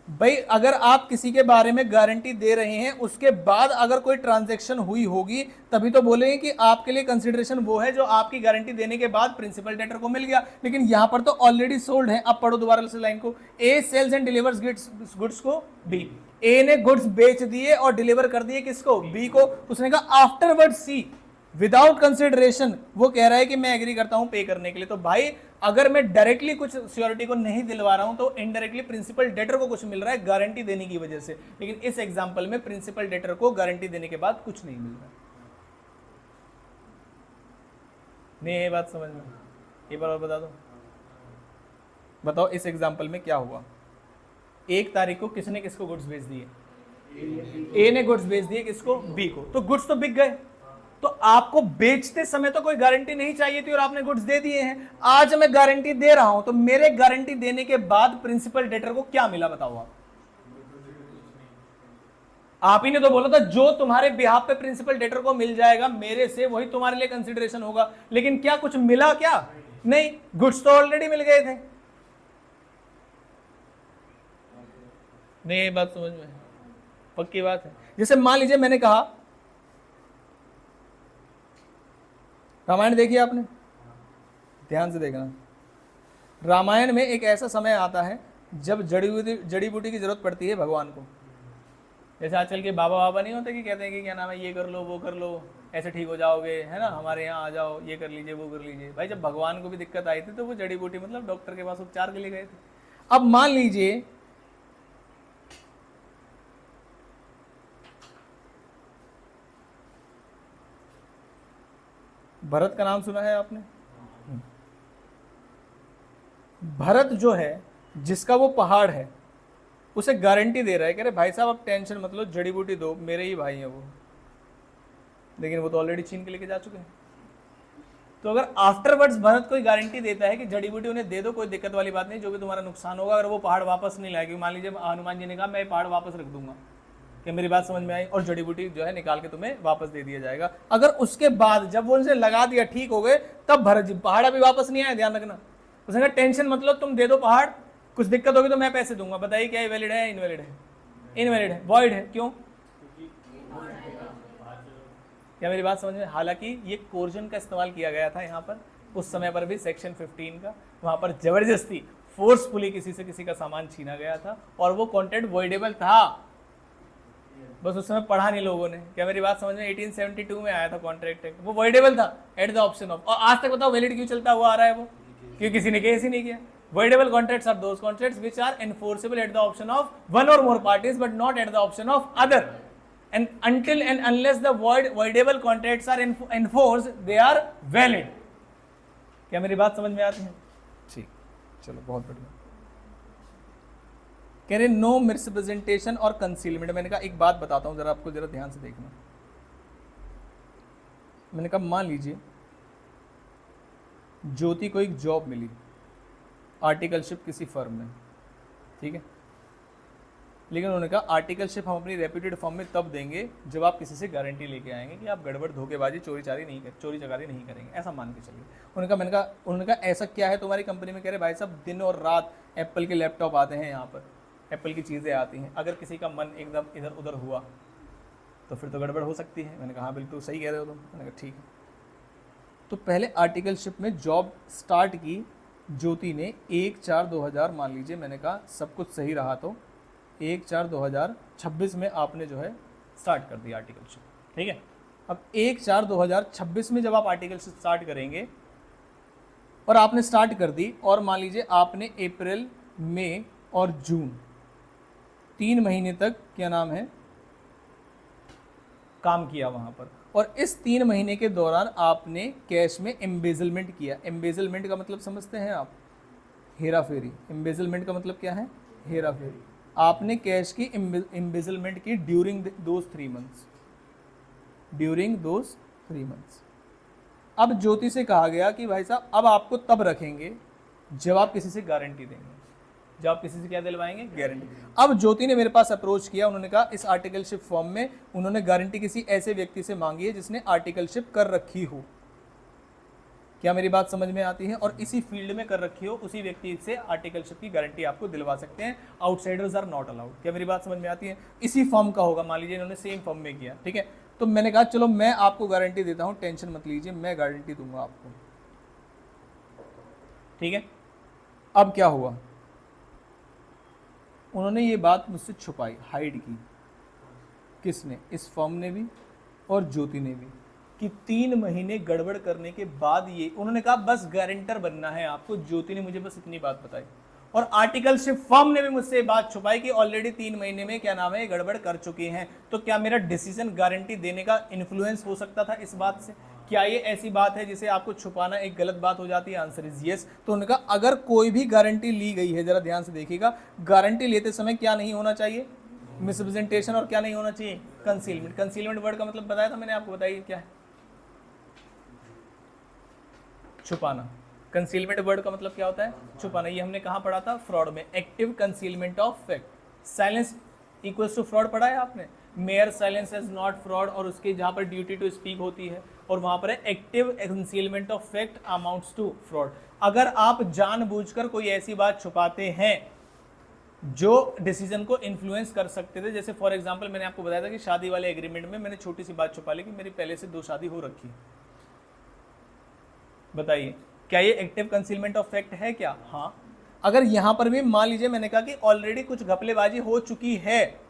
भाई अगर आप किसी के बारे में गारंटी दे रहे हैं, उसके बाद अगर कोई ट्रांजैक्शन हुई होगी तभी तो बोलेंगे कि आपके लिए कंसिडरेशन वो है जो आपकी गारंटी देने के बाद प्रिंसिपल डेटर को मिल गया, लेकिन यहां पर तो ऑलरेडी सोल्ड है। अब पढ़ो दोबारा से लाइन को। ए सेल्स एंड डिलीवर्स गुड्स को बी, ए ने गुड्स बेच दिए और डिलीवर कर दिए किसको, बी को। उसने कहा आफ्टरवर्ड सी विदाउट कंसिडरेशन, वो कह रहा है कि मैं एग्री करता हूं पे करने के लिए। तो भाई अगर मैं डायरेक्टली कुछ श्योरिटी को नहीं दिलवा रहा हूं तो इनडायरेक्टली प्रिंसिपल डेटर को कुछ मिल रहा है गारंटी देने की वजह से, लेकिन इस एग्जांपल में प्रिंसिपल डेटर को गारंटी देने के बाद कुछ नहीं मिल रहा। नहीं ये बात समझ में, एक बार और बता दो, बताओ इस एग्जांपल में क्या हुआ। 1 तारीख को किसने किसको गुड्स भेज दिए, ए ने गुड्स भेज दिए किसको, बी को। तो गुड्स तो बिक गए, तो आपको बेचते समय तो कोई गारंटी नहीं चाहिए थी और आपने गुड्स दे दिए हैं। आज मैं गारंटी दे रहा हूं, तो मेरे गारंटी देने के बाद प्रिंसिपल डेटर को क्या मिला, बताओ आप ही ने तो बोला था जो तुम्हारे बिहाफ पे प्रिंसिपल डेटर को मिल जाएगा मेरे से वही तुम्हारे लिए कंसिडरेशन होगा, लेकिन क्या कुछ मिला, क्या नहीं, गुड्स तो ऑलरेडी मिल गए थे। नहीं ये बात समझ में, पक्की बात है। जैसे मान लीजिए मैंने कहा, रामायण देखिए आपने, ध्यान से देखना। रामायण में एक ऐसा समय आता है जब जड़ी बूटी की जरूरत पड़ती है भगवान को। जैसे आजकल के बाबा बाबा नहीं होते कि कहते हैं कि क्या नाम है, ये कर लो वो कर लो ऐसे ठीक हो जाओगे, है ना, हमारे यहाँ आ जाओ, ये कर लीजिए वो कर लीजिए। भाई जब भगवान को भी दिक्कत आई थी तो वो जड़ी बूटी मतलब डॉक्टर के पास उपचार के लिए गए थे। अब मान लीजिए भरत का नाम सुना है आपने? भरत जो है जिसका वो पहाड़ है उसे गारंटी दे रहा है, कह रहे भाई साहब आप टेंशन मत लो, जड़ी बूटी दो, मेरे ही भाई हैं वो, लेकिन वो तो ऑलरेडी छीन के लेके जा चुके हैं। तो अगर आफ्टरवर्ड्स भरत कोई गारंटी देता है कि जड़ी बूटी उन्हें दे दो, कोई दिक्कत वाली बात नहीं, जो भी तुम्हारा नुकसान होगा, अगर वो पहाड़ वापस नहीं लाएगी, मान लीजिए हनुमान जी ने कहा मैं ये पहाड़ वापस रख दूंगा, कि मेरी बात समझ में आई, और जड़ी बूटी जो है निकाल के तुम्हें वापस दे दिया जाएगा। अगर उसके बाद जब वो उनसे लगा दिया ठीक हो गए, तब भरत जी पहाड़ अभी वापस नहीं आए, ध्यान रखना। उसने कहा टेंशन मतलब तुम दे दो पहाड़, कुछ दिक्कत होगी तो मैं पैसे दूंगा। बताइए क्या ये वैलिड है? इनवैलिड है? इनवैलिड है, वॉइड है। क्यों? क्या मेरी बात समझ में? हालांकि ये कोर्जन का इस्तेमाल किया गया था यहाँ पर, उस समय पर भी सेक्शन 15 का, वहां पर जबरदस्ती फोर्सफुली किसी से किसी का सामान छीना गया था और वो कॉन्टेंट वॉइडेबल था, बस उस समय पढ़ा नहीं लोगों ने। क्या मेरी बात समझ में? 1872 में आया था कॉन्ट्रैक्ट एक्ट, वो वॉइडेबल था एट द ऑप्शन ऑफ, और आज तक बताओ वैलिड क्यों चलता हुआ आ रहा है वो? क्योंकि किसी ने केस ही नहीं किया। Voidable contracts are those contracts which are enforceable at the option of one or more parties but not at the option of other. And until and unless the voidable contracts are enforced, they are valid. क्या मेरी बात समझ में आती है? ठीक, चलो बहुत बढ़िया। कह रहे नो मिसरिप्रेजेंटेशन और कंसीलमेंट। मैंने कहा एक बात बताता हूं जरा, आपको जरा ध्यान से देखना। मैंने कहा मान लीजिए ज्योति को एक जॉब मिली, आर्टिकलशिप किसी फर्म में, ठीक है, लेकिन उन्होंने कहा आर्टिकलशिप हम अपनी रेप्यूटेड फर्म में तब देंगे जब आप किसी से गारंटी लेके आएंगे कि आप गड़बड़ धोखेबाजी चोरी चकारी नहीं करेंगे, ऐसा मान के चलिए। उन्होंने कहा ऐसा क्या है तुम्हारी कंपनी में? कह रहे भाई साहब दिन और रात एप्पल के लैपटॉप आते हैं यहाँ पर, एप्पल की चीज़ें आती हैं, अगर किसी का मन एकदम इधर उधर हुआ तो फिर तो गड़बड़ हो सकती है। मैंने कहा हाँ बिल्कुल सही कह रहे हो तुम। मैंने कहा ठीक है। तो पहले आर्टिकलशिप में जॉब स्टार्ट की ज्योति ने 1/4/2000, मान लीजिए मैंने कहा सब कुछ सही रहा तो 1/4/2026 में आपने जो है स्टार्ट कर दिया आर्टिकलशिप, ठीक है। अब 1/4/2026 में जब आप आर्टिकलशिप स्टार्ट करेंगे और आपने स्टार्ट कर दी, और मान लीजिए आपने अप्रैल, मई और जून 3 महीने तक क्या नाम है काम किया वहाँ पर, और इस 3 महीने के दौरान आपने कैश में एम्बेजलमेंट किया। एम्बेजलमेंट का मतलब समझते हैं आप? हेरा फेरी। एम्बेजलमेंट का मतलब क्या है? हेरा फेरी। आपने कैश की एम्बेजलमेंट की ड्यूरिंग दोज 3 मंथ्स। अब ज्योति से कहा गया कि भाई साहब अब आपको तब रखेंगे जब आप किसी से गारंटी देंगे, जब आप किसी से क्या दिलवाएंगे? गारंटी। अब ज्योति ने मेरे पास अप्रोच किया, उन्होंने कहा इस आर्टिकलशिप फॉर्म में उन्होंने गारंटी किसी ऐसे व्यक्ति से मांगी है जिसने आर्टिकलशिप कर रखी हो। क्या मेरी बात समझ में आती है? और इसी फील्ड में कर रखी हो, उसी व्यक्ति से आर्टिकलशिप की गारंटी आपको दिलवा सकते हैं। Outsiders are not allowed. क्या मेरी बात समझ में आती है? इसी फॉर्म का होगा, मान लीजिए इन्होंने सेम फॉर्म में किया, ठीक है। तो मैंने कहा चलो मैं आपको गारंटी देता हूं, टेंशन मत लीजिए, मैं गारंटी दूंगा आपको, ठीक है। अब क्या हुआ? उन्होंने ये बात मुझसे छुपाई, हाइड की। किसने? इस फर्म ने भी और ज्योति ने भी, कि 3 महीने गड़बड़ करने के बाद ये उन्होंने कहा बस गारंटर बनना है आपको। ज्योति ने मुझे बस इतनी बात बताई, और आर्टिकलशिप फर्म ने भी मुझसे बात छुपाई कि ऑलरेडी 3 महीने में क्या नाम है गड़बड़ कर चुके हैं। तो क्या मेरा डिसीजन गारंटी देने का इन्फ्लुएंस हो सकता था इस बात से? क्या ये ऐसी बात है जिसे आपको छुपाना एक गलत बात हो जाती है? Answer is yes. तो उन्होंने कहा अगर कोई भी गारंटी ली गई है, जरा ध्यान से देखिएगा, गारंटी लेते समय क्या नहीं होना चाहिए? मिसरिप्रेजेंटेशन, और क्या नहीं होना चाहिए? कंसीलमेंट। कंसीलमेंट वर्ड का मतलब बताया था मैंने आपको, बताइए क्या है? छुपाना। कंसीलमेंट वर्ड का मतलब क्या होता है? छुपाना। ये हमने कहाँ पढ़ा था? फ्रॉड में। Active concealment of fact. Silence equals to fraud पढ़ा है आपने? Mere silence is not fraud, और उसकी जहाँ पर ड्यूटी टू स्पीक होती है, और वहाँ पर है active concealment of fact amounts to fraud. अगर आप जानबूझकर कोई ऐसी बात छुपाते हैं जो डिसीजन को इन्फ्लुएंस कर सकते थे, जैसे फॉर एग्जांपल मैंने आपको बताया था कि शादी वाले एग्रीमेंट में मैंने छोटी सी बात छुपा ली कि मेरी पहले से 2 शादी हो रखी। बताइए क्या ये एक्टिव कंसीलमेंट ऑफ फैक्ट है क्या? हाँ। अगर यहां पर भी मान लीजिए मैंने कहा कि ऑलरेडी कुछ घपलेबाजी हो चुकी है,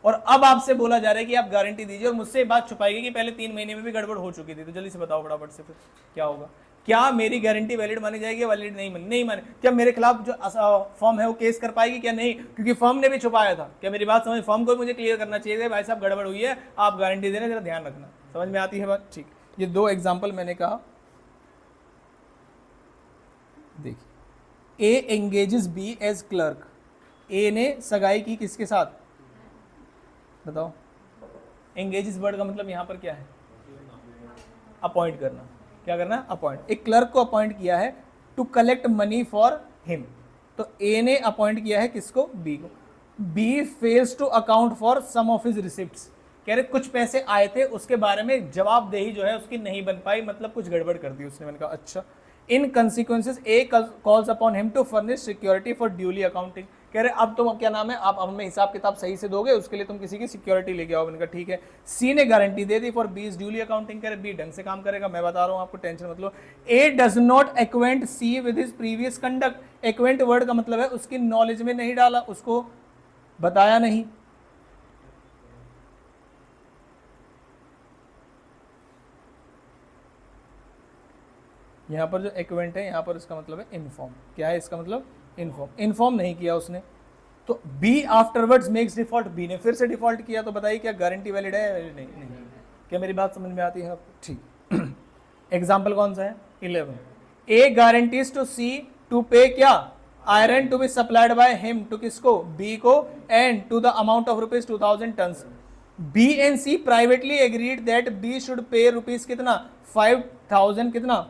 और अब आपसे बोला जा रहा है कि आप गारंटी दीजिए, और मुझसे बात छुपाएगी कि पहले 3 महीने में भी गड़बड़ हो चुकी थी। तो जल्दी से बताओ फटाफट से फिर क्या होगा। क्या मेरी गारंटी वैलिड मानी जाएगी, वैलिड नहीं मानी? क्या मेरे खिलाफ जो फर्म है वो केस कर पाएगी? क्या नहीं, क्योंकि फर्म ने भी छुपाया था। क्या मेरी बात समझ, फर्म को मुझे क्लियर करना चाहिए भाई साहब गड़बड़ हुई है, आप गारंटी दे रहे हैं, जरा ध्यान रखना। समझ में आती है बात? ठीक, ये 2 एग्जाम्पल मैंने कहा। देखिए, ए एंगेजेस बी एज क्लर्क। ए ने सगाई की किसके साथ, बताओ। एंगेजेस वर्ड का मतलब यहां पर क्या है, अपॉइंट करना। क्या करना, अपॉइंट। एक क्लर्क को अपॉइंट किया है to collect money for him. तो ए ने अपॉइंट किया है किसको, बी को। B fails to account for some of his receipts. कह रहे कुछ पैसे आए थे, उसके बारे में जवाबदेही जो है उसकी नहीं बन पाई, मतलब कुछ गड़बड़ कर दी उसने। मैंने कहा अच्छा। In consequences A calls upon him to furnish security for duly accounting. कह रहे अब तुम क्या नाम है, आप हमें हिसाब किताब सही से दोगे, उसके लिए तुम किसी की सिक्योरिटी लेके आओ। मैंने कहा ठीक है। सी ने गारंटी दे दी for B is duly accounting. कह रहे बी ढंग से काम करेगा, मैं बता रहा हूं आपको, टेंशन मत लो। A does not acquaint C with his previous conduct. Acquaint word का मतलब है उसकी नॉलेज में नहीं डाला, उसको बताया नहीं। यहां पर जो एक्वेंट है, यहां पर इसका मतलब है इन्फॉर्म। क्या है इसका मतलब, इन्फॉर्म। इन्फॉर्म नहीं किया उसने, तो B afterwards makes default. B ने फिर से डिफॉल्ट किया, तो बताइए क्या गारंटी वैलिड है, नहीं? क्या मेरी बात समझ में आती है आपको? ठीक। एग्जाम्पल कौन सा है, 11। A guarantees to C to pay क्या, iron to be supplied by him to किसको, बी को, and to the amount of rupees 2000 tons. B and C privately agreed that B should pay rupees कितना, 5000 कितना,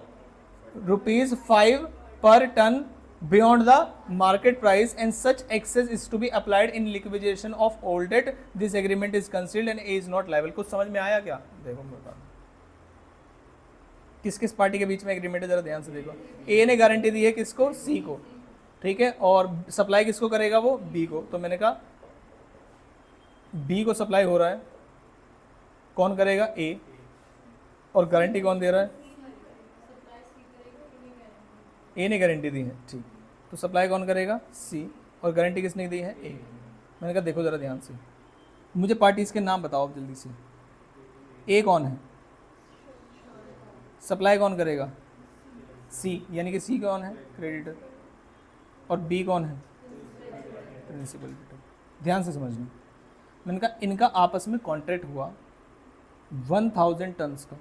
rupees 5 per ton beyond the market price, and such excess is to be applied in liquidation of old debt. This agreement is concealed and A is not liable. कुछ समझ में आया क्या? देखो मैं बता दूं किस किस पार्टी के बीच में एग्रीमेंट है, जरा ध्यान से देखो। ए ने गारंटी दी है किसको, सी को, ठीक है, और सप्लाई किसको करेगा वो, बी को। तो मैंने कहा बी को सप्लाई हो रहा है, कौन करेगा, ए, और गारंटी कौन दे रहा है, ए ने गारंटी दी है, ठीक। तो सप्लाई कौन करेगा, सी, और गारंटी किसने दी है, ए। मैंने कहा देखो ज़रा ध्यान से, मुझे पार्टीज के नाम बताओ अब जल्दी से। ए कौन है, सप्लाई कौन करेगा, सी, यानी कि सी कौन है, क्रेडिटर, और बी कौन है, प्रिंसिपल क्रेडिटर। ध्यान से समझना, मैंने कहा इनका आपस में कॉन्ट्रैक्ट हुआ 1000 टन्स का।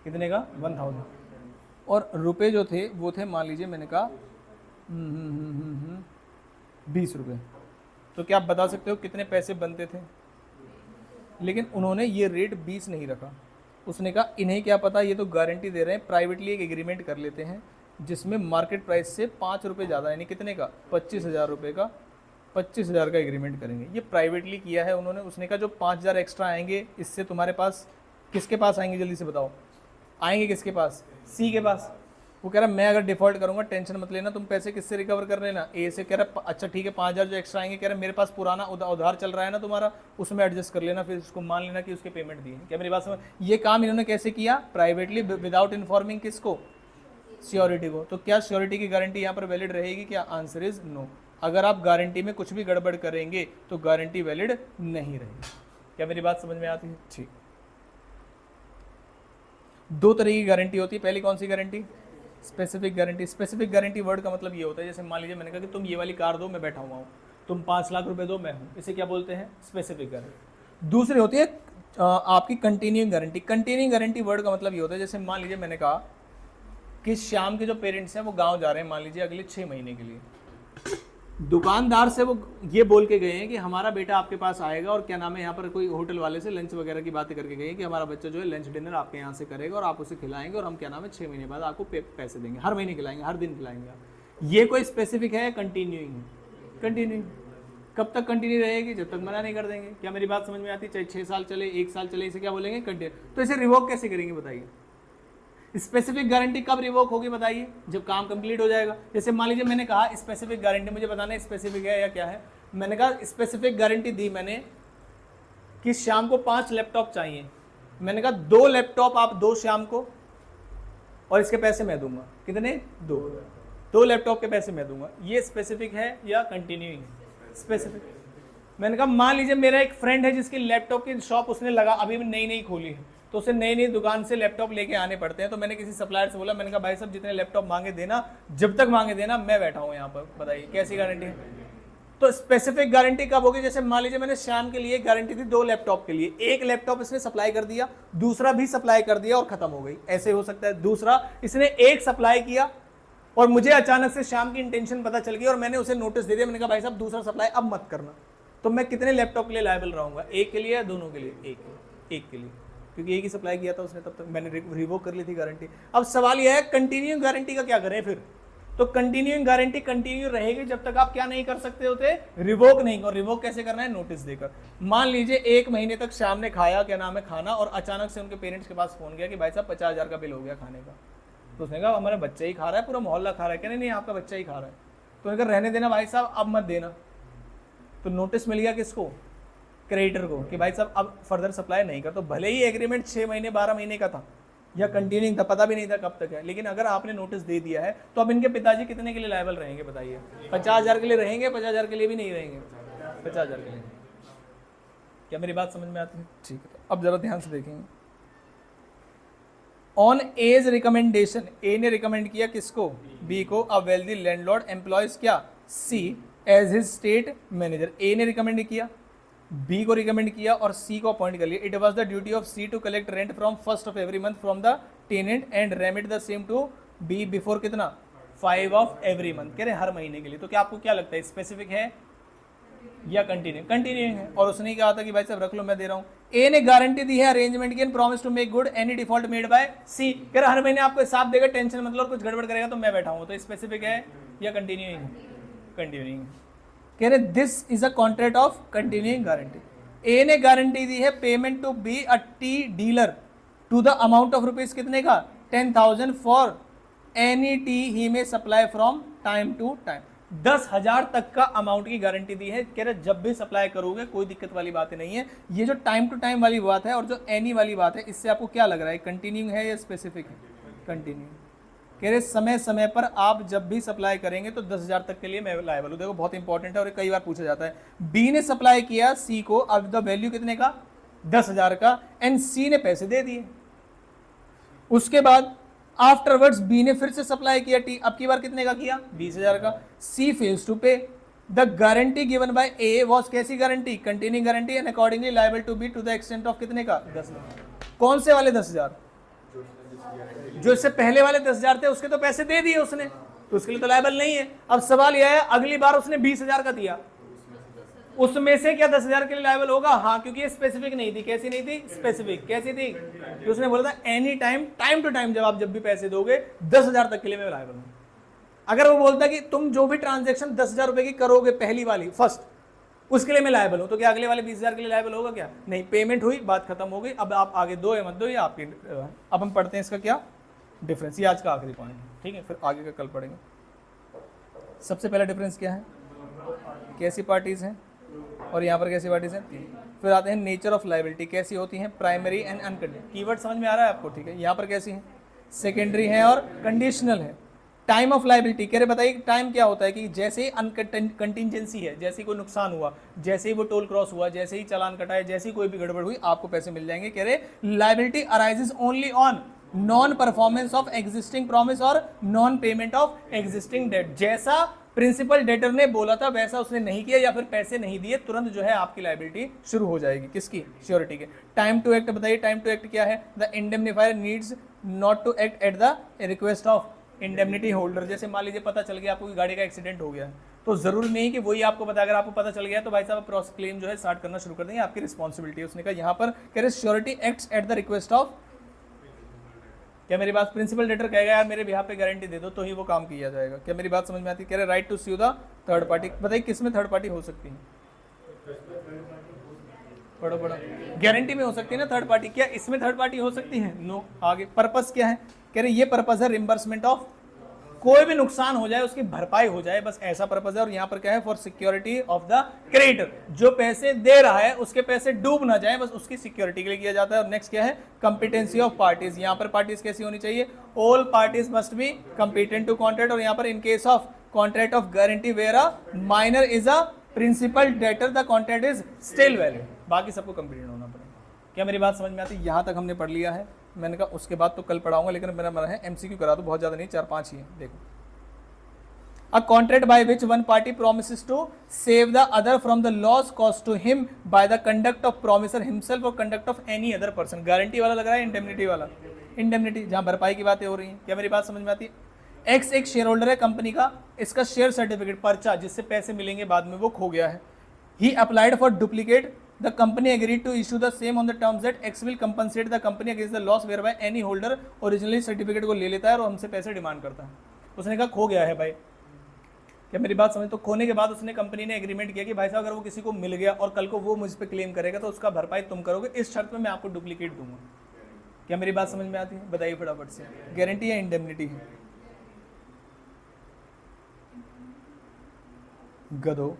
कितने का, 1000, और रुपए जो थे वो थे, मान लीजिए मैंने कहा 20 रुपये। तो क्या आप बता सकते हो कितने पैसे बनते थे? लेकिन उन्होंने ये रेट 20 नहीं रखा, उसने कहा इन्हें क्या पता, ये तो गारंटी दे रहे हैं, प्राइवेटली एक एग्रीमेंट कर लेते हैं जिसमें मार्केट प्राइस से 5 रुपये ज़्यादा, यानी कितने का, 25,000 रुपये का, 25,000 का एग्रीमेंट करेंगे। ये प्राइवेटली किया है उन्होंने। उसने कहा जो 5,000 एक्स्ट्रा आएंगे इससे तुम्हारे पास, किसके पास आएंगे जल्दी से बताओ, आएंगे किसके पास, सी के पास। वो कह रहा मैं अगर डिफॉल्ट करूंगा टेंशन मत लेना, तुम पैसे किससे रिकवर कर लेना, ए से। कह रहा अच्छा ठीक है, 5,000 जो एक्स्ट्रा आएंगे, कह रहा मेरे पास पुराना उधार चल रहा है ना तुम्हारा, उसमें एडजस्ट कर लेना, फिर उसको मान लेना कि उसके पेमेंट दिए। क्या मेरी बात समझ? ये काम इन्होंने कैसे किया, प्राइवेटली, विदाउट इन्फॉर्मिंग किसको, श्योरिटी को। तो क्या श्योरिटी की गारंटी यहाँ पर वैलिड रहेगी क्या? Answer is no. अगर आप गारंटी में कुछ भी गड़बड़ करेंगे तो गारंटी वैलिड नहीं रहेगी। क्या मेरी बात समझ में आती है? ठीक। 2 तरह की गारंटी होती है। पहली कौन सी guarantee, specific guarantee. Specific guarantee word का मतलब ये होता है, जैसे मान लीजिए मैंने कहा कि तुम ये वाली कार दो, मैं बैठा हुआ हूँ, तुम 5 लाख रुपए दो, मैं हूँ, इसे क्या बोलते हैं, स्पेसिफिक गारंटी। दूसरी होती है आपकी continuing guarantee. Continuing guarantee word का मतलब ये होता है, जैसे मान लीजिए मैंने कहा कि श्याम के जो पेरेंट्स हैं वो गाँव जा रहे हैं, मान लीजिए अगले 6 महीने के लिए। दुकानदार से वो ये बोल के गए हैं कि हमारा बेटा आपके पास आएगा, और क्या नाम है, यहाँ पर कोई होटल वाले से लंच वगैरह की बातें करके गए हैं कि हमारा बच्चा जो है लंच डिनर आपके यहाँ से करेगा और आप उसे खिलाएंगे, और हम क्या नाम है 6 महीने बाद आपको पैसे देंगे, हर महीने खिलाएंगे, हर दिन खिलाएंगे आप। ये कोई स्पेसिफिक है, कंटिन्यूइंग है। कंटिन्यूइंग कब तक कंटिन्यू रहेगी, जब तक मना नहीं कर देंगे। क्या मेरी बात समझ में आती है? चाहे 6 साल चले, 1 साल चले, इसे क्या बोलेंगे, कंटिन्यू। तो इसे रिवोक कैसे करेंगे बताइए? स्पेसिफिक गारंटी कब रिवोक होगी बताइए? जब काम कंप्लीट हो जाएगा। जैसे मान लीजिए मैंने कहा स्पेसिफिक गारंटी, मुझे बताना है स्पेसिफिक है या क्या है। मैंने कहा स्पेसिफिक गारंटी दी मैंने कि शाम को 5 लैपटॉप चाहिए। मैंने कहा 2 लैपटॉप आप दो शाम को, और इसके पैसे मैं दूंगा। कितने? 2 लैपटॉप के पैसे मैं दूंगा। ये स्पेसिफिक है या कंटिन्यूइंग? स्पेसिफिक। मैंने कहा मान लीजिए मेरा एक फ्रेंड है जिसकी लैपटॉप की शॉप उसने लगा अभी नई नई खोली है, तो उसे नई नई दुकान से लैपटॉप लेके आने पड़ते हैं। तो मैंने किसी सप्लायर से बोला, मैंने कहा भाई साहब जितने लैपटॉप मांगे देना, जब तक मांगे देना, मैं बैठा हूँ यहाँ पर, बताइए कैसी गारंटी है। तो स्पेसिफिक गारंटी कब होगी, जैसे मान लीजिए मैंने श्याम के लिए गारंटी थी 2 लैपटॉप के लिए, एक लैपटॉप इसने सप्लाई कर दिया, दूसरा भी सप्लाई कर दिया और खत्म हो गई, ऐसे हो सकता है। दूसरा इसने एक सप्लाई किया और मुझे अचानक से श्याम की इंटेंशन पता चल गई और मैंने उसे नोटिस दे दिया, मैंने कहा भाई साहब दूसरा सप्लाई अब मत करना, तो मैं कितने लैपटॉप के लिए लायबल रहूंगा, एक के लिए या दोनों के लिए? एक के लिए, क्योंकि एक ही सप्लाई किया था उसने, तब तक मैंने रिवोक कर ली थी गारंटी। अब सवाल यह है कंटिन्यूइंग गारंटी का क्या करें फिर? तो कंटिन्यूइंग गारंटी कंटिन्यू रहेगी जब तक आप क्या नहीं कर सकते होते, रिवोक नहीं। और रिवोक कैसे करना है? नोटिस देकर। मान लीजिए 1 महीने तक श्याम ने खाया क्या नाम है खाना, और अचानक से उनके पेरेंट्स के पास फोन गया कि भाई साहब 50,000 का बिल हो गया खाने का। तो उसने कहा हमारा बच्चा ही खा रहा है, पूरा मोहल्ला खा रहा है। कहने नहीं आपका बच्चा ही खा रहा है। तो उन्होंने कहा रहने देना भाई साहब, अब मत देना। तो नोटिस मिल गया किसको? क्रेडिटर को, कि भाई साहब अब फर्दर सप्लाई नहीं कर। तो भले ही एग्रीमेंट 6 महीने 12 महीने का था या कंटिन्यूइंग था, पता भी नहीं था कब तक है, लेकिन अगर आपने नोटिस दे दिया है तो अब इनके पिताजी कितने के लिए लायबल रहेंगे बताइए? 50,000 के लिए रहेंगे, 50,000 के लिए भी नहीं रहेंगे, 50,000 के लिए। क्या मेरी बात समझ में आती है? ठीक है, अब जरा ध्यान से देखेंगे। ऑन एज रिकमेंडेशन, ए ने रिकमेंड किया किसको? बी को। अ वेल्दी लैंडलॉर्ड एम्प्लॉयज क्या? सी एज हिज स्टेट मैनेजर। ए ने रिकमेंड किया, बी को रिकमेंड किया और सी को अपॉइंट कर लिया। It was the duty of C to collect rent from first of every month from the tenant and remit the same to B before कितना? 5 ऑफ एवरी मंथ। कह रहे हर महीने के लिए। तो क्या आपको क्या लगता है, स्पेसिफिक है या कंटिन्यू? कंटिन्यूइंग है। और उसने कहा था कि भाई साहब रख लो मैं दे रहा हूँ। ए ने गारंटी दी है अरेंजमेंट की and promise to make good any default made by C. कह रहा हर महीने आपको हिसाब देगा, टेंशन मतलब कुछ गड़बड़ करेगा तो मैं बैठा हूँ। तो स्पेसिफिक है या कंटिन्यूइंग? कंटिन्यूइंग। कह रहे this is a contract of continuing guarantee. A ने गारंटी दी है payment to B a tea dealer to the amount of rupees कितने का? 10,000 for any tea he may supply from time to time. 10,000 तक का अमाउंट की गारंटी दी है। कह रहे जब भी सप्लाई करोगे कोई दिक्कत वाली बात नहीं है। ये जो टाइम टू टाइम वाली बात है और जो एनी वाली बात है, इससे आपको क्या लग रहा है, कंटिन्यू है या स्पेसिफिक है? कंटिन्यू। कह रहे समय समय पर आप जब भी सप्लाई करेंगे तो 10,000 तक के लिए मैं लायबल हूं। देखो बहुत इंपॉर्टेंट है और कई बार पूछा जाता है। बी ने सप्लाई किया सी को, अब द वैल्यू कितने का? 10,000 का, एंड सी ने पैसे दे दिए। उसके बाद आफ्टरवर्ड्स बी ने फिर से सप्लाई किया टी, अब की बार कितने का किया? 20,000 का। C fails to pay. The guarantee given by A was कैसी गारंटी? Continuing guarantee and accordingly liable to be to the extent of कितने का? 10,000। कौन से वाले 10,000? जो इससे पहले वाले 10,000 थे उसके तो पैसे दे दिए उसने, तो उसके लिए तो लायबल नहीं है। अब सवाल यह है अगली बार उसने 20,000 का दिया, उसमें से क्या 10,000 के लिए लायबल होगा? हाँ, क्योंकि ये स्पेसिफिक नहीं थी। कैसी नहीं थी? स्पेसिफिक। कैसी थी? कि उसने बोला था any time, time to time, जब आप जब भी पैसे दोगे 10,000 तक के लिए मैं लायबल हूं। अगर वो बोलता कि तुम जो भी ट्रांजेक्शन 10,000 रुपए की करोगे पहली वाली फर्स्ट, उसके लिए मैं लायबल हूं, तो क्या अगले वाले 20,000 के लिए लायबल होगा? क्या नहीं। पेमेंट हुई, बात खत्म हो गई। अब आप आगे दो या मत दो, या आपकी। अब हम पढ़ते हैं इसका क्या डिफरेंस। ये आज का आखिरी पॉइंट है, ठीक है, फिर आगे का कल पढ़ेंगे। सबसे पहला डिफरेंस क्या है? कैसी पार्टीज हैं और यहाँ पर कैसी पार्टीज हैं? 3। फिर आते हैं नेचर ऑफ लायबिलिटी, कैसी होती हैं? Primary and unconditional. कीवर्ड समझ में आ रहा है आपको? ठीक है। यहाँ पर कैसी है? सेकेंडरी है और कंडीशनल है। टाइम ऑफ लायबिलिटी, कह रहे बताइए टाइम क्या होता है? कि जैसे ही कंटिजेंसी है, जैसे ही कोई नुकसान हुआ, जैसे ही वो टोल क्रॉस हुआ, जैसे ही चालान कटाए, जैसे ही कोई भी गड़बड़ हुई, आपको पैसे मिल जाएंगे। कह रहे liability arises only on non performance of existing promise और non payment of existing debt. जैसा प्रिंसिपल डेटर ने बोला था वैसा उसने नहीं किया या फिर पैसे नहीं दिए, तुरंत जो है आपकी लायबिलिटी शुरू हो जाएगी। किसकी? श्योरिटी के। टाइम टू एक्ट बताइए, टाइम टू एक्ट क्या है? The indemnifier needs not to act at the request of indemnity holder. जैसे मान लीजिए पता चल गया आपको गाड़ी का एक्सीडेंट हो गया, तो जरूरी नहीं कि वही आपको पता। अगर आपको पता चल गया तो भाई साहब क्रॉस क्लेम जो है स्टार्ट करना शुरू कर देंगे, आपकी रिस्पॉन्सिबिलिटी है। उसने कहा यहाँ पर कह रहे surety acts at the request of, क्या मेरी बात? प्रिंसिपल डेटर कहेगा यार मेरे बिहाफ पे गारंटी दे दो तो ही वो काम किया जाएगा। क्या मेरी बात समझ में आती है? कह रहे right to sue the third party. बताइए किस में थर्ड पार्टी हो सकती है? पढ़ो पढ़ो। गारंटी में हो सकती है ना थर्ड पार्टी। क्या इसमें थर्ड पार्टी हो सकती है? नो। आगे पर्पस क्या है? कह रहे ये पर्पस है रिम्बर्समेंट ऑफ, कोई भी नुकसान हो जाए उसकी भरपाई हो जाए, बस ऐसा पर्पस है। और यहाँ पर क्या है? For security of the creditor, जो पैसे दे रहा है उसके पैसे डूब ना जाए, बस उसकी सिक्योरिटी के लिए किया जाता है। और नेक्स्ट क्या है? Competency of parties. यहाँ पर पार्टीज कैसी होनी चाहिए? All parties must be competent to contract. और यहाँ पर in case of contract of guarantee where a minor is a principal debtor the contract is still valid, बाकी सबको कंप्लीट होना पड़ेगा। क्या मेरी बात समझ में आती है? यहाँ तक हमने पढ़ लिया है। मैंने कहा उसके बाद तो कल पढ़ाऊंगा, लेकिन मेरा मन है MCQ करा दो, बहुत ज़्यादा नहीं, 4-5 ही है। देखो, a contract by which one party promises to save the other from the loss caused to him by the conduct of promisor himself or conduct of any other person। Guarantee वाला लग रहा है, इंडेमनिटी वाला? इंडेमनिटी, जहाँ भरपाई की बातें हो रही हैं। क्या मेरी बात समझ में आती है? एक्स एक शेयर होल्डर है कंपनी का, इसका शेयर सर्टिफिकेट पर्चा जिससे पैसे मिलेंगे बाद में वो खो गया है। He applied for duplicate, the company agreed to issue the same on the terms that X will compensate the company against the loss where by any holder originally certificate को ले लेता है और हमसे पैसे डिमांड करता है। उसने कहा खो गया है भाई। क्या मेरी बात समझ? तो खोने के बाद उसने कंपनी ने एग्रीमेंट किया कि भाई साहब अगर वो किसी को मिल गया और कल को वो मुझ पर क्लेम करेगा तो उसका भरपाई तुम करोगे, इस शर्त में मैं आपको डुप्लीकेट दूंगा। क्या मेरी बात समझ में आती है? बताइए फटाफट से, गारंटी या इंडेमनिटी है? गधो।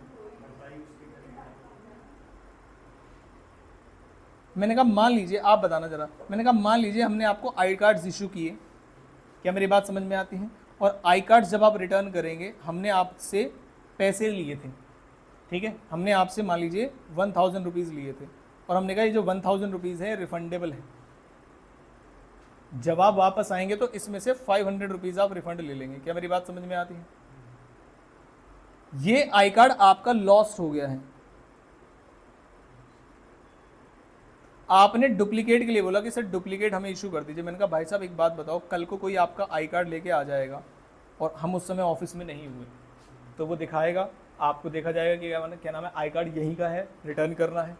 मैंने कहा मान लीजिए, आप बताना जरा, मैंने कहा मान लीजिए हमने आपको आई कार्ड्स इशू किए। क्या मेरी बात समझ में आती है? और आई कार्ड्स जब आप रिटर्न करेंगे, हमने आपसे पैसे लिए थे, ठीक है, हमने आपसे मान लीजिए 1000 रुपीज़ लिए थे और हमने कहा ये जो 1000 रुपीज़ है रिफंडेबल है। जब आप वापस आएंगे तो इसमें से 500 रुपीज़ आप रिफंड ले लेंगे। क्या मेरी बात समझ में आती है? ये आई कार्ड आपका लॉस्ट हो गया है। आपने डुप्लीकेट के लिए बोला कि सर डुप्लीकेट हमें इशू कर दीजिए। मैंने कहा भाई साहब एक बात बताओ, कल को कोई आपका आई कार्ड लेके आ जाएगा और हम उस समय ऑफिस में नहीं हुए तो वो दिखाएगा, आपको देखा जाएगा कि क्या नाम है, आई कार्ड यहीं का है, रिटर्न करना है,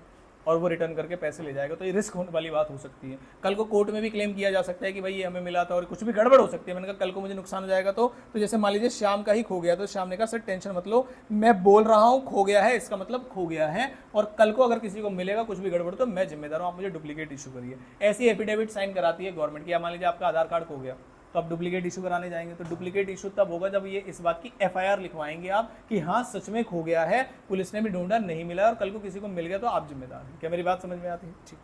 और वो रिटर्न करके पैसे ले जाएगा। तो ये रिस्क होने वाली बात हो सकती है। कल को कोर्ट में भी क्लेम किया जा सकता है कि भाई ये हमें मिला था और कुछ भी गड़बड़ हो सकती है। मैंने कहा कल को मुझे नुकसान हो जाएगा तो जैसे मान लीजिए शाम का ही खो गया, तो शाम ने कहा सर टेंशन मत लो, मैं बोल रहा हूँ खो गया है, इसका मतलब खो गया है, और कल को अगर किसी को मिलेगा कुछ भी गड़बड़ तो मैं जिम्मेदार हूँ, आप मुझे डुप्लीकेट इशू करिए। ऐसी एफिडेविट साइन कराती है गवर्नमेंट की। मान लीजिए आपका आधार कार्ड खो गया तो आप डुप्लीकेट इशू कराने जाएंगे, तो डुप्लीकेट इशू तब होगा जब ये इस बात की FIR लिखवाएंगे आप कि हाँ सच में खो गया है, पुलिस ने भी ढूंढा नहीं मिला और कल को किसी को मिल गया तो आप जिम्मेदार हैं। क्या मेरी बात समझ में आती है? ठीक,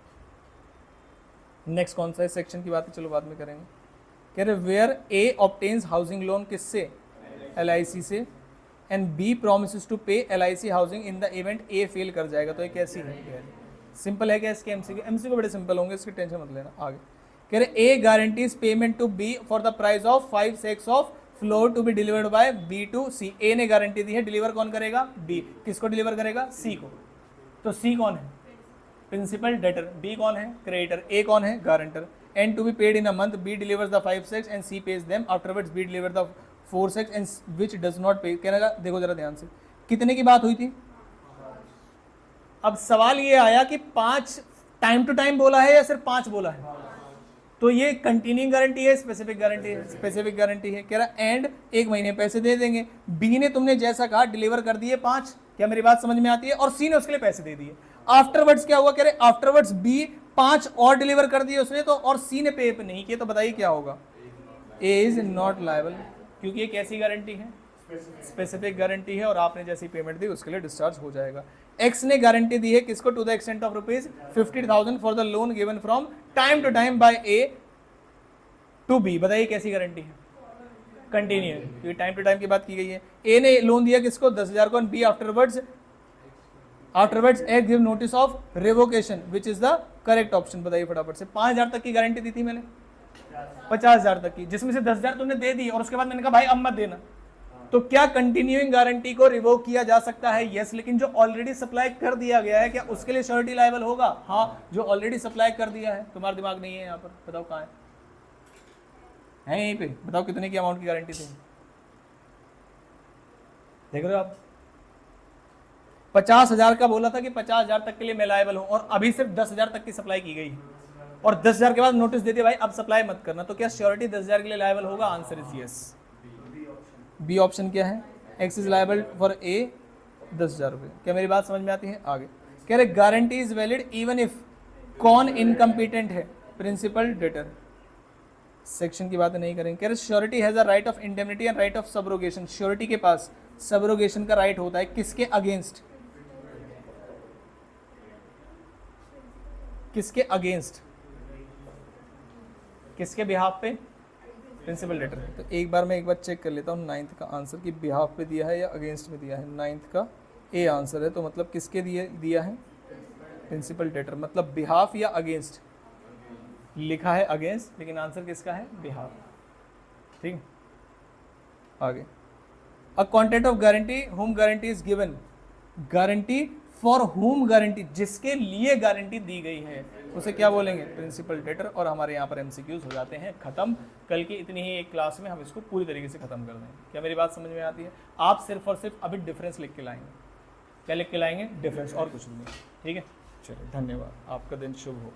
नेक्स्ट कौन सा सेक्शन की बात है, चलो बाद में करेंगे। कह रहे where A obtains housing loan किससे? LIC से, and B promises to pay LIC housing in the event A fail कर जाएगा। तो ये कैसी है? सिंपल है क्या इसके? MCQ बड़े सिंपल होंगे, इसकी टेंशन मत लेना। आगे कह रहे A guarantees payment to B for the price of 5 sacks of flour to be delivered by B to C। A ने गारंटी दी है, डिलीवर कौन करेगा? B। किसको डिलीवर करेगा? C को। तो C कौन है? Principal debtor. B कौन है? क्रेडिटर। A कौन है? Guarantor. And to be paid in a month, B delivers the 5 sacks and C pays them afterwards. B deliver the 4 sacks and which does not pay. कहने का देखो जरा ध्यान से, कितने की बात हुई थी? अब सवाल ये आया कि 5 टाइम टू टाइम बोला है या सिर्फ 5 बोला है? तो ये कंटिन्यूइंग गारंटी है, स्पेसिफिक गारंटी है? स्पेसिफिक गारंटी है। कह रहा एंड 1 महीने पैसे दे देंगे। बी ने तुमने जैसा कहा डिलीवर कर दिए 5। क्या मेरी बात समझ में आती है? और सी ने उसके लिए पैसे दे दिए। आफ्टरवर्ड्स क्या हुआ? कह रहे आफ्टरवर्ड्स बी 5 और डिलीवर कर दिए उसने, तो और सी ने पे नहीं किए, तो बताइए क्या होगा? ए इज नॉट लायबल, क्योंकि ये कैसी गारंटी है? स्पेसिफिक गारंटी है, और आपने जैसी पेमेंट दी उसके लिए डिस्चार्ज हो जाएगा। एक्स ने गारंटी दी है किसको? To the extent of ₹50,000 for the loan given from time to time by A to B. बताइए कैसी गारंटी है? कंटिन्यू, क्योंकि टाइम टू टाइम की बात की गई है। ए ने लोन दिया किसको? 10,000 को, B afterwards A give notice of revocation which is the correct option. बताइए फटाफट से। 5,000 तक की गारंटी दी थी मैंने, 50,000 तक की, जिसमें से 10,000 तुमने दे दी और उसके बाद मैंने कहा भाई अब मत देना। तो क्या कंटिन्यूइंग गारंटी को रिवोक किया जा सकता है? यस। लेकिन जो ऑलरेडी सप्लाई कर दिया गया है, क्या उसके लिए श्योरिटी लायबल होगा? हाँ, जो ऑलरेडी सप्लाई कर दिया है। तुम्हारा दिमाग नहीं है यहाँ पर, बताओ कहाँ है यहीं पे? बताओ कितने की अमाउंट की गारंटी थी? देख रहे हो आप? 50,000 का बोला था कि 50,000 तक के लिए मैं लायबल हूं, और अभी सिर्फ 10,000 तक की सप्लाई की गई और 10,000 के बाद नोटिस दे दिया भाई अब सप्लाई मत करना। तो क्या श्योरिटी 10,000 के लिए लायबल होगा? Answer is yes. B option क्या है? X is liable for a 10,000 रुपये। क्या मेरी बात समझ में आती है? आगे कह रहे guarantee is valid even if कौन इनकम्पिटेंट है? Principal debtor. सेक्शन की बात नहीं करेंगे। कह रहे surety has a right of indemnity and right of subrogation. Surety के पास सबरोगेशन का राइट होता है किसके अगेंस्ट? किसके अगेंस्ट? किसके बिहाफ पे? Principal debtor. तो एक बार मैं चेक कर लेता हूँ 9th का आंसर कि बिहाफ पे दिया है या अगेंस्ट में दिया है। 9th का ए आंसर है, तो मतलब किसके दिया है? प्रिंसिपल डेटर, मतलब बिहाफ या अगेंस्ट? लिखा है अगेंस्ट, लेकिन आंसर किसका है? बिहाफ। ठीक है, आगे। A contract of guarantee whom guarantee is given, guarantee for whom guarantee, जिसके लिए गारंटी दी गई है, उसे क्या बोलेंगे? Principal debtor. और हमारे यहाँ पर एमसीक्यूज हो जाते हैं खत्म। कल की इतनी ही एक क्लास में हम इसको पूरी तरीके से खत्म कर देंगे। क्या मेरी बात समझ में आती है? आप सिर्फ और सिर्फ अभी डिफरेंस लिख के लाएंगे। क्या लिख के लाएंगे? डिफरेंस, और कुछ नहीं। ठीक है, चलिए, धन्यवाद, आपका दिन शुभ हो।